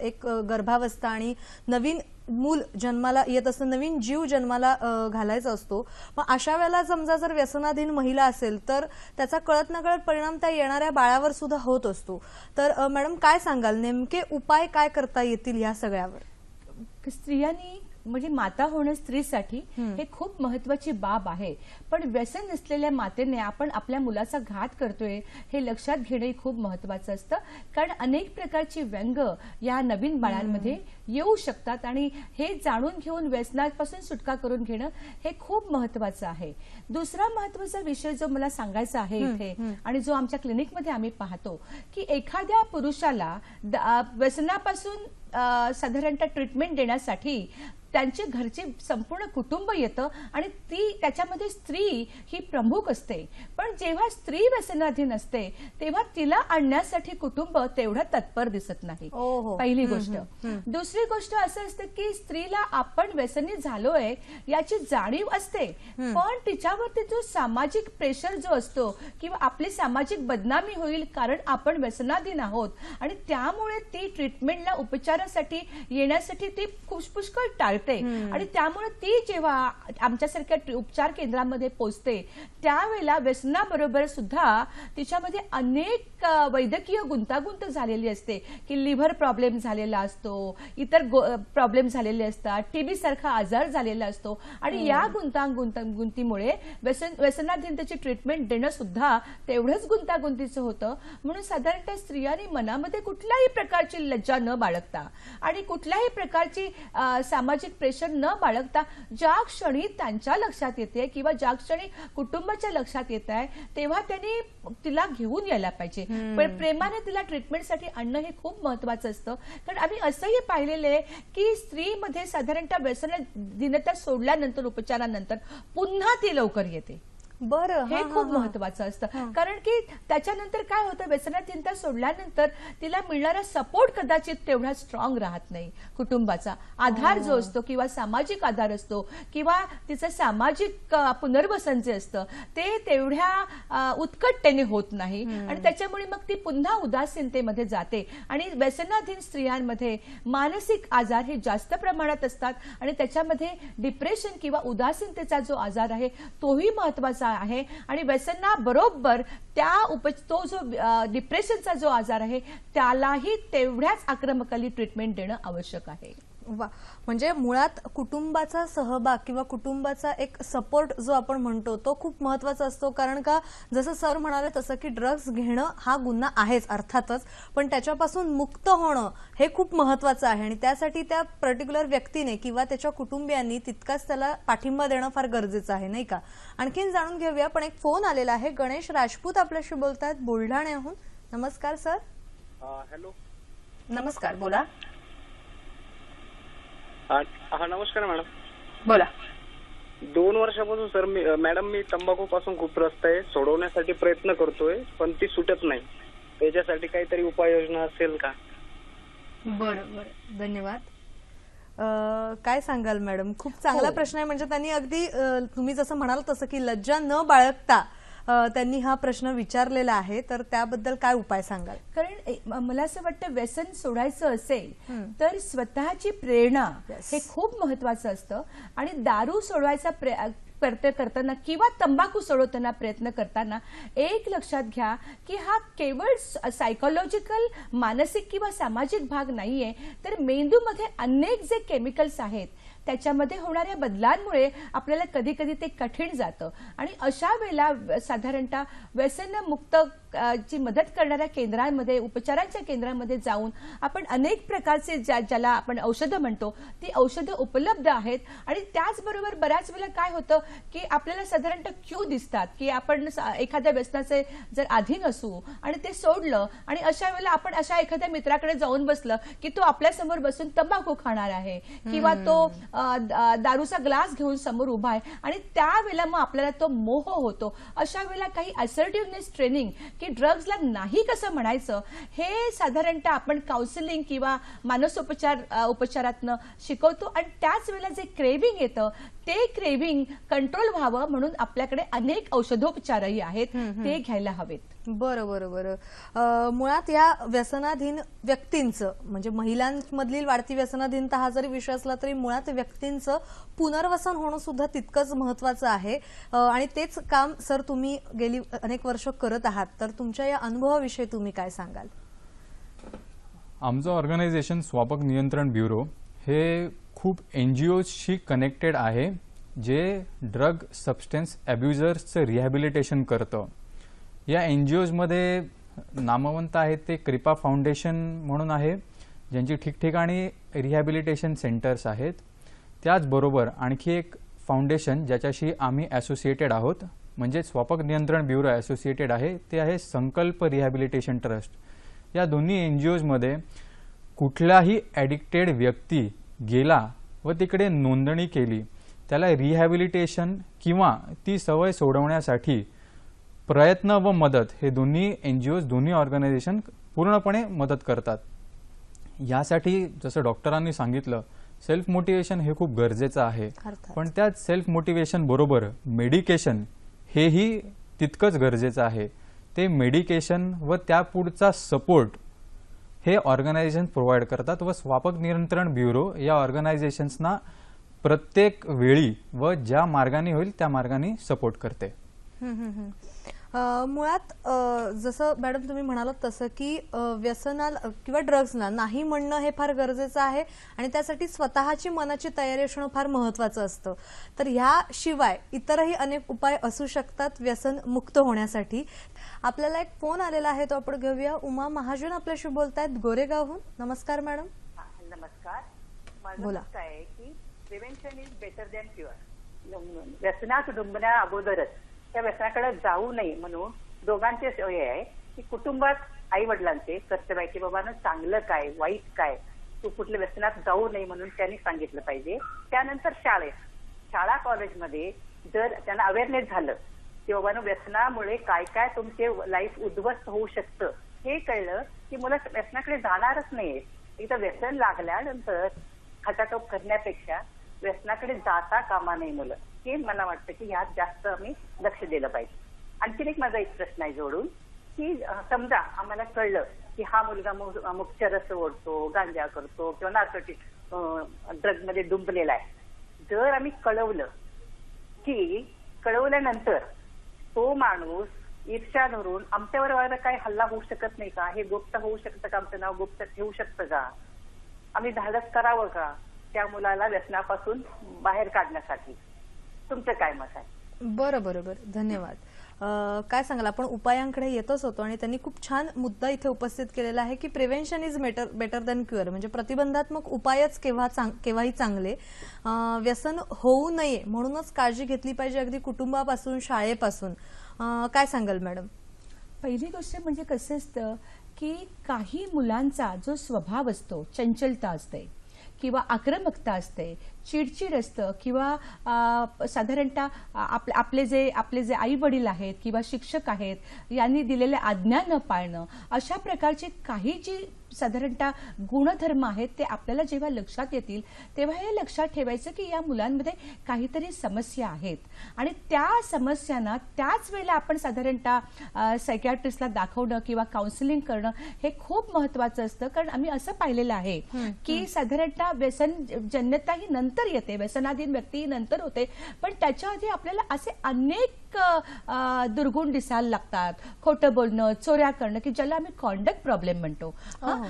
एक गर्भावस्था आणि नवीन मूल जन्माला येत असतं, नवीन जीव जन्माला घालायचा असतो. मग अशा वेळेला समजा जर व्यसनाधीन महिला असेल तर त्याचा कळत नकळत परिणाम त्या येणाऱ्या बाळावर सुद्धा होत असतो. तर मॅडम, काय सांगाल, नेमके उपाय काय करता येतील या सगळ्यावर? स्त्रियांनी म्हणजे माता होणं स्त्रीसाठी हे खूप महत्वाची बाब आहे, पण व्यसन नसलेल्या मातेने आपण आपल्या मुलाचा घात करतोय हे लक्षात घेणं खूप महत्वाचं असतं. कारण अनेक प्रकारची व्यंग या नवीन बाळांमध्ये येऊ शकतात आणि हे जाणून घेऊन व्यसनापासून सुटका करून घेणं हे खूप महत्वाचं आहे. दुसरा महत्वाचा विषय जो मला सांगायचा आहे इथे आणि जो आमच्या क्लिनिकमध्ये आम्ही पाहतो की एखाद्या पुरुषाला व्यसनापासून साधारणतः ट्रीटमेंट देण्यासाठी त्यांचे घरचे संपूर्ण कुटुंब येतं आणि त्याच्यामध्ये स्त्री ही प्रमुख असते. पण जेव्हा स्त्री व्यसनाधीन असते तेव्हा तिला आणण्यासाठी कुटुंब तेवढं तत्पर दिसत नाही. पहिली गोष्ट. दुसरी गोष्ट असं असते की स्त्रीला आपण व्यसनी झालोय याची जाणीव असते, पण तिच्यावरती जो सामाजिक प्रेशर जो असतो किंवा आपली सामाजिक बदनामी होईल कारण आपण व्यसनाधीन आहोत आणि त्यामुळे ती ट्रीटमेंटला उपचारासाठी येण्यासाठी ती पुष्कळ टाळते आणि त्यामुळे ती जेव्हा आमच्यासारख्या उपचार केंद्रामध्ये पोहोचते त्यावेळेला व्यसनाबरोबर सुद्धा तिच्यामध्ये अनेक वैद्यकीय गुंतागुंत झालेली असते की लिव्हर प्रॉब्लेम झालेला असतो, इतर प्रॉब्लेम झालेले असतात, टीबी सारखा आजार झालेला असतो आणि या गुंतागुंतीमुळे व्यसनाधीनतेची ट्रीटमेंट देणं सुद्धा तेवढंच गुंतागुंतीचं होतं. म्हणून साधारणतः स्त्रियांनी मनामध्ये कुठल्याही प्रकारची लज्जा न बाळगता आणि कुठल्याही प्रकारची सामाजिक प्रेशर न बाळगता ज्या क्षणी त्यांच्या लक्षात येते किंवा ज्या क्षणी कुटुंबाच्या लक्षात येत आहे तेव्हा त्यांनी तिला घेऊन यायला पाहिजे. पण प्रेमाने तिला ट्रीटमेंटसाठी आणणं हे खूप महत्वाचं असतं. कारण आम्ही असंही पाहिलेलं आहे की स्त्रीमध्ये साधारणतः व्यसनाधीनता सोडल्यानंतर उपचारानंतर पुन्हा ती लवकर येते. बरं. हे खूप महत्वाचं असतं कारण की त्याच्यानंतर काय होतं, व्यसनाधीनता सोडल्यानंतर तिला मिळणारा सपोर्ट कदाचित तेवढा स्ट्रॉंग राहत नाही. कुटुंबाचा आधार जो असतो किंवा सामाजिक आधार असतो किंवा तिचं सामाजिक पुनर्वसन जे असतं ते तेवढ्या उत्कटतेने होत नाही आणि त्याच्यामुळे मग ती पुन्हा उदासीनतेमध्ये जाते आणि व्यसनाधीन स्त्रियांमध्ये मानसिक आजार हे जास्त प्रमाणात असतात आणि त्याच्यामध्ये डिप्रेशन किंवा उदासीनतेचा जो आजार आहे तोही महत्वाचा आहे आणि व्यसनाबरोबर तो जो डिप्रेशनचा जो आजार आहे त्यालाही तेवढ्याच आक्रमकाली ट्रीटमेंट देणं आवश्यक आहे. वा, म्हणजे मुळात कुटुंबाचा सहभाग किंवा कुटुंबाचा एक सपोर्ट जो आपण म्हणतो तो खूप महत्वाचा असतो. कारण का जसं सर म्हणाले तसं की ड्रग्ज घेणं हा गुन्हा आहेच अर्थातच, पण त्याच्यापासून मुक्त होणं हे खूप महत्वाचं आहे आणि त्यासाठी त्या पर्टिक्युलर व्यक्तीने किंवा त्याच्या कुटुंबियांनी तितकाच त्याला पाठिंबा देणं फार गरजेचं आहे, नाही का? आणखीन जाणून घेऊया, पण एक फोन आलेला आहे. गणेश राजपूत आपल्याशी बोलतायत बुलढाण्याहून. नमस्कार सर. हॅलो. नमस्कार, बोला. हा नमस्कार मॅडम. बोला. 2 वर्षापासून सर मॅडम मी तंबाखू पासून खूप त्रस्त आहे. सोडवण्यासाठी प्रयत्न करतोय पण ती सुटत नाही. त्याच्यासाठी काहीतरी उपाययोजना असेल का? बरं बरं, धन्यवाद. काय सांगाल मॅडम? खूप चांगला प्रश्न आहे. म्हणजे त्यांनी अगदी तुम्ही जसं म्हणाल तसं की लज्जा न बाळगता त्यांनी हा प्रश्न विचारलेला आहे, तर त्याबद्दल काय उपाय सांगाल? कारण मला असं वाटतं व्यसन सोडायचं असेल तर स्वतःची प्रेरणा हे खूप महत्वाचं असतं. आणि दारू सोडवायचा प्रयत्न करताना किंवा तंबाखू सोडवताना प्रयत्न करताना एक लक्षात घ्या की हा केवळ सायकोलॉजिकल, मानसिक किंवा सामाजिक भाग नाहीये, तर मेंदूमध्ये अनेक जे केमिकल्स आहेत त्याच्यामध्ये होणाऱ्या बदलांमुळे आपल्याला कधी कधी ते कठीण जातं. आणि अशा वेळेला साधारणतः व्यसनमुक्त ची मदत करणाऱ्या केंद्रांमध्ये, उपचारांच्या केंद्रांमध्ये जाऊन आपण अनेक प्रकारचे ज्याला आपण औषधं म्हणतो ती औषधं उपलब्ध आहेत. आणि त्याचबरोबर बऱ्याच वेळेला काय होतं की आपल्याला साधारणतः क्यू दिसतात की आपण एखाद्या व्यसनाचे जर अधीन असू आणि ते सोडलं, आणि अशा वेळेला आपण अशा एखाद्या मित्राकडे जाऊन बसलं की तो आपल्यासमोर बसून तंबाखू खाणार आहे किंवा तो दारूचा ग्लास घेऊन समोर उभा आहे, आणि त्यावेळेला मग आपल्याला तो मोह होतो. अशा वेळेला काही असर्टिव्हनेस ट्रेनिंग की ड्रग्जला नाही कसं म्हणायचं हे साधारणतः आपण काउन्सिलिंग किंवा उपचारातनं शिकवतो. आणि त्याच वेळेला जे क्रेविंग येतं ते क्रेविंग कंट्रोल व्हावं म्हणून आपल्याकडे अनेक औषधोपचारही आहेत, ते घ्यायला हवेत. बरं बरं बरं. मुळात या व्यसनाधीन व्यक्तींचं, म्हणजे महिलांमधील वाढती व्यसनाधीनता हा जरी विषय असला तरी मुळात व्यक्तींचं पुनर्वसन होणं सुद्धा तितकंच महत्वाचं आहे. आणि तेच काम सर तुम्ही गेली अनेक वर्ष करत आहात, तर तुमच्या या अनुभवाविषयी तुम्ही काय सांगाल? आमचं ऑर्गनायझेशन स्वापक नियंत्रण ब्युरो हे खूप NGOशी कनेक्टेड आहे, जे ड्रग सबस्टन्स अब्युजर्सचं रिहॅबिलिटेशन करतं. या NGOजमध्ये नामवंत आहेत ते कृपा फाउंडेशन म्हणून आहे, ज्यांची ठिकठिकाणी रिहॅबिलिटेशन सेंटर्स आहेत. त्याचबरोबर आणखी एक फाउंडेशन ज्याच्याशी आम्ही असोसिएटेड आहोत, म्हणजे स्वापक नियंत्रण ब्युरो असोसिएटेड आहे, ते आहे संकल्प रिहॅबिलिटेशन ट्रस्ट. या दोन्ही NGOजमध्ये कुठलाही ॲडिक्टेड व्यक्ती गेला व तिकडे नोंदणी केली, त्याला रिहॅबिलिटेशन किंवा ती सवय सोडवण्यासाठी प्रयत्न व मदत हे दोन्ही NGOज, दोन्ही ऑर्गनायझेशन पूर्णपणे मदत करतात. यासाठी जसं डॉक्टरांनी सांगितलं, सेल्फ मोटिवेशन हे खूप गरजेचं आहे, पण त्यात सेल्फ मोटिवेशन बरोबर मेडिकेशन हेही तितकंच गरजेचं आहे. ते मेडिकेशन व त्यापुढचा सपोर्ट हे ऑर्गनायझेशन प्रोव्हाइड करतात व स्वापक नियंत्रण ब्युरो या ऑर्गनायझेशन्सना प्रत्येक वेळी व ज्या मार्गाने होईल त्या मार्गाने सपोर्ट करते. मुळात जसं मॅडम तुम्ही म्हणालात तसं की व्यसनाला किंवा ड्रग्सला नाही म्हणणं हे फार गरजेचं आहे, आणि त्यासाठी स्वतःची मनाची तयारी असणं फार महत्वाचं असतं. तर ह्याशिवाय इतरही अनेक उपाय असू शकतात व्यसन मुक्त होण्यासाठी. आपल्याला एक फोन आलेला आहे, तो आपण घेऊया. उमा महाजन आपल्याशी बोलतायत गोरेगावहून. नमस्कार मॅडम. नमस्कार. माझं बोला. मत आहे की prevention is better than cure. व्यसनात डुंबण्या अगोदरच त्या व्यसनाकडे जाऊ नये म्हणून दोघांचे हे आहे की कुटुंबात आई वडिलांचे कर्तव्य आहे की बाबांना चांगलं काय वाईट काय, तू कुठल्या व्यसनात जाऊ नये म्हणून त्यांनी सांगितलं पाहिजे. त्यानंतर शाळा कॉलेजमध्ये जर त्यांना अवेअरनेस झालं की बाबांना व्यसनामुळे काय काय तुमचे लाईफ उद्ध्वस्त होऊ शकतं हे कळलं की मुलं व्यसनाकडे जाणारच नाहीये. इथं व्यसन लागल्यानंतर खटाटोप करण्यापेक्षा व्यसनाकडे जाता कामा नये मुलं, हे मला वाटतं की ह्यात जास्त आम्ही लक्ष दिलं पाहिजे. आणखीन एक माझा एक प्रश्न आहे जोडून की समजा आम्हाला कळलं की हा मुलगा मुख्य रस ओढतो, गांजा करतो किंवा नार्कोटिक ड्रग मध्ये डुंबलेला आहे. जर आम्ही कळवल्यानंतर तो माणूस ईर्ष्या धरून आमच्यावर काही हल्ला होऊ शकत नाही का? हे गुप्त होऊ शकतं का? आमचं नाव गुप्त ठेवू शकतं का? आम्ही धाडस करावं का त्या मुलाला व्यसनापासून बाहेर काढण्यासाठी? तुमचं काय मत आहे? बरं बरं बरं, धन्यवाद. काय सांगाल, आपण उपायांकडे येतच होतो आणि त्यांनी खूप छान मुद्दा इथे उपस्थित केलेला आहे की prevention is better than cure, म्हणजे प्रतिबंधात्मक उपायच केव्हाही चांगले. व्यसन होऊ नये म्हणूनच काळजी घेतली पाहिजे, अगदी कुटुंबापासून, शाळेपासून. काय सांगाल मॅडम? पहिली गोष्ट म्हणजे कसं असतं की काही मुलांचा जो स्वभाव असतो, चंचलता असते किंवा आक्रमकता असते चिडचिड असतं किंवा साधारणतः आपले जे आई वडील आहेत किंवा शिक्षक आहेत यांनी दिलेल्या आज्ञा न पाळणं, अशा प्रकारचे काही जी साधारणतः गुणधर्म आहेत ते आपल्याला जेव्हा लक्षात येतील तेव्हा हे लक्षात ठेवायचं की या मुलांमध्ये काहीतरी समस्या आहेत आणि त्या समस्यांना त्याच वेळेला आपण साधारणतः सायकियाट्रिस्टला दाखवणं किंवा काउन्सिलिंग करणं हे खूप महत्वाचं असतं. कारण आम्ही असं पाहिलेलं आहे की साधारणतः व्यसन जन्यता ही नंतर येते, व्यसनाधीन व्यक्ती ही नंतर होते, पण त्याच्या आधी आपल्याला असे अनेक दुर्गुण दिसायला लागतात. खोटं बोलणं, चोऱ्या करणं की ज्याला आम्ही कॉन्डक्ट प्रॉब्लेम म्हणतो.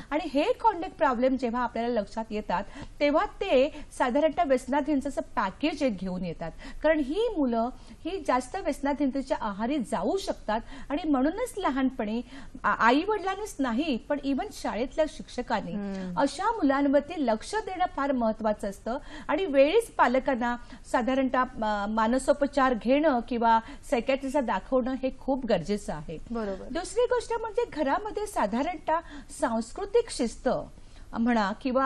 आणि हे कॉन्डक्ट प्रॉब्लेम जेव्हा आपल्याला लक्षात येतात तेव्हा ते साधारणतः व्यसनाधीनतेचं पॅकेज एक घेऊन येतात. कारण ही मुलं ही जास्त व्यसनाधीनतेच्या आहारी जाऊ शकतात आणि म्हणूनच लहानपणी आई वडिलांनीच नाही पण इव्हन शाळेतल्या शिक्षकांनी अशा मुलांवरती लक्ष देणं फार महत्वाचं असतं आणि वेळीच पालकांना साधारणतः मानसोपचार घेणं किंवा सायकियाट्रिस्टला दाखवणं हे खूप गरजेचं आहे. बरोबर. दुसरी गोष्ट म्हणजे घरामध्ये साधारणतः सांस्कृतिक शिस्त म्हणा किंवा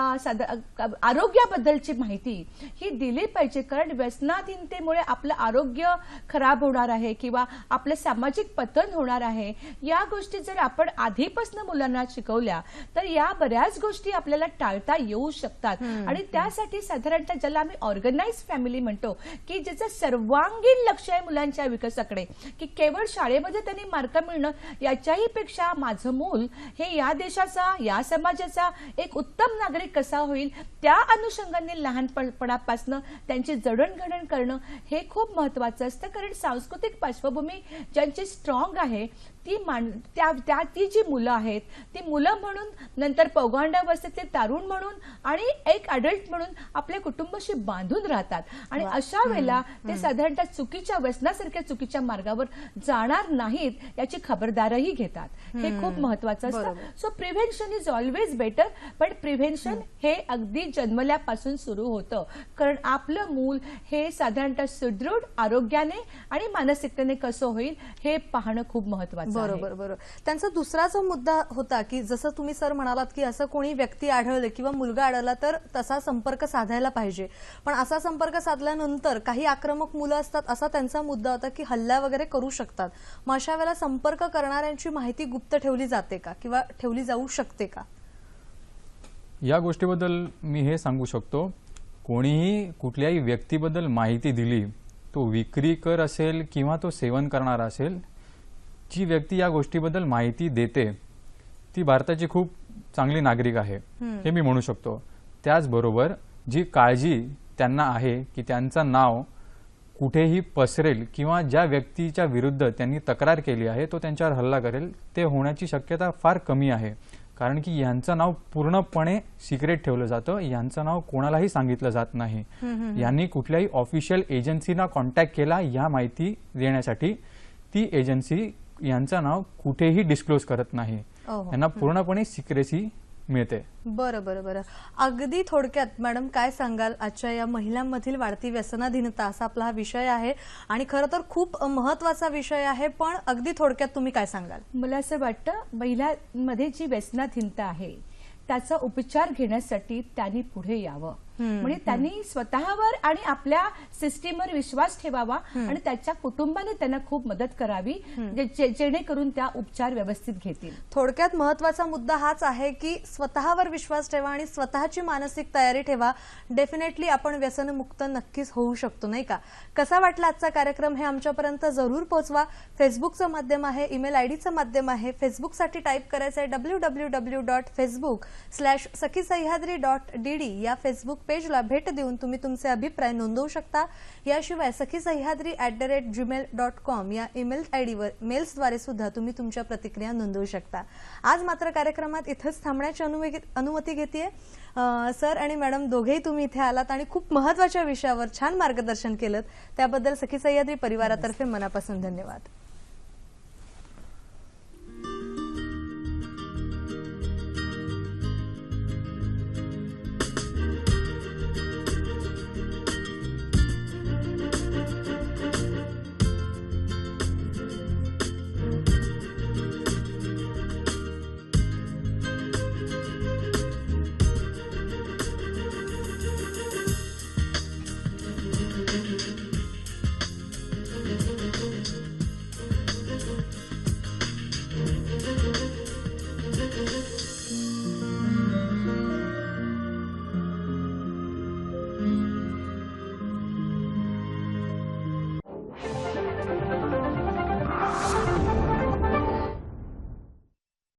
आरोग्याबद्दलची माहिती ही दिली पाहिजे. कारण व्यसनाधीनतेमुळे आपलं आरोग्य खराब होणार आहे किंवा आपलं सामाजिक पतन होणार आहे. या गोष्टी जर आपण आधीपासून मुलांना शिकवल्या तर या बऱ्याच गोष्टी आपल्याला टाळता येऊ शकतात. आणि त्यासाठी साधारणतः ज्याला आम्ही ऑर्गनाइज फॅमिली म्हणतो की ज्याचं सर्वांगीण लक्ष आहे मुलांच्या विकासाकडे, की केवळ शाळेमध्ये त्यांनी मार्क मिळणं याच्याही पेक्षा माझं मूल हे या देशाचा या समाजाचा एक उत्तम नागरिक कसा होईल त्या अनुषंगाने लहानपणापासून त्यांची जडणघडण करणं हे खूप महत्वाचं असतं. कारण सांस्कृतिक पार्श्वभूमी ज्यांची स्ट्रॉंग आहे ती जी मुलं आहेत ती मुलं म्हणून नंतर पौगंडावस्थेतले तरुण म्हणून आणि एक अडल्ट म्हणून आपल्या कुटुंबाशी बांधून राहतात आणि अशा वेळेला ते साधारणतः चुकीच्या व्यसनासारख्या चुकीच्या मार्गावर जाणार नाहीत याची खबरदारही घेतात. हे खूप महत्वाचं असतं. So prevention is always better. पण प्रिव्हेन्शन हे अगदी जन्मल्यापासून सुरू होतं. कारण आपलं मूल हे साधारणतः सुदृढ आरोग्याने आणि मानसिकतेने कसं होईल हे पाहणं खूप महत्वाचं. बरोबर बरोबर. त्यांचा दुसरा जो मुद्दा होता की जसं तुम्ही सर म्हणालात की असं कोणी व्यक्ती आढळले किंवा मुलगा आढळला तर तसा संपर्क साधायला पाहिजे. पण असा संपर्क साधल्यानंतर काही आक्रमक मुलं असतात असा त्यांचा मुद्दा होता की हल्ला वगैरे करू शकतात. मग अशा वेळेला संपर्क करणाऱ्यांची माहिती गुप्त ठेवली जाते का किंवा ठेवली जाऊ शकते का? या गोष्टीबद्दल मी हे सांगू शकतो, कोणीही कुठल्याही व्यक्तीबद्दल माहिती दिली, तो विक्रीकर असेल किंवा तो सेवन करणारा असेल, जी व्यक्ती या गोष्टीबद्दल माहिती देते ती भारताची खूप चांगली नागरिक आहे हे मी म्हणू शकतो. त्याचबरोबर जी काळजी त्यांना आहे की त्यांचं नाव कुठेही पसरेल किंवा ज्या व्यक्तीच्या विरुद्ध त्यांनी तक्रार केली आहे तो त्यांच्यावर हल्ला करेल, ते होण्याची शक्यता फार कमी आहे. कारण की यांचं नाव पूर्णपणे सिक्रेट ठेवलं जातं, यांचं नाव कोणालाही सांगितलं जात नाही. यांनी कुठल्याही ऑफिशियल एजन्सीना कॉन्टॅक्ट केला या माहिती देण्यासाठी, ती एजन्सी यांचं नाव कुठेही डिस्क्लोज करत नाही. यांना पूर्णपणे सिक्रेसी मिळते. बरं बरं बरं. अगदी थोडक्यात मॅडम काय सांगाल आजच्या या महिलांमधील वाढती व्यसनाधीनता असा आपला हा विषय आहे आणि खरं तर खूप महत्वाचा विषय आहे, पण अगदी थोडक्यात तुम्ही काय सांगाल? मला असं वाटतं महिलांमध्ये जी व्यसनाधीनता आहे त्याचा उपचार घेण्यासाठी त्यांनी पुढे यावं. म्हणजे त्यांनी स्वतःवर आणि आपल्या सिस्टीमवर विश्वास ठेवावा आणि त्याच्या कुटुंबाने त्यांना खूप मदत करावी जेणेकरून त्या उपचार व्यवस्थित घेतील. थोडक्यात महत्वाचा मुद्दा हाच आहे की स्वतःवर विश्वास ठेवा आणि स्वतःची मानसिक तयारी ठेवा. डेफिनेटली आपण व्यसनमुक्त नक्कीच होऊ शकतो, नाही का? कसा वाटला आजचा कार्यक्रम हे आमच्यापर्यंत जरूर पोहोचवा. फेसबुकचं माध्यम आहे, ईमेल आयडीचं माध्यम आहे. फेसबुकसाठी टाईप करायचं आहे www.facebook/sakhisayhadri.dd या फेसबुक पेजला भेट देऊन तुम्ही तुमचे अभिप्राय नोंदवू शकता. याशिवाय sakhisayhadri@gmail.com या ईमेल आयडीवर मेल्सद्वारे सुद्धा तुम्ही तुमच्या प्रतिक्रिया नोंदवू शकता. आज मात्र कार्यक्रमात इथंच थांबण्याची अनुमती घेतेय. सर आणि मॅडम दोघेही तुम्ही इथे आलात आणि खूप महत्त्वाच्या विषयावर छान मार्गदर्शन केलं, त्याबद्दल सखी सह्याद्री परिवारातर्फे मनापासून धन्यवाद.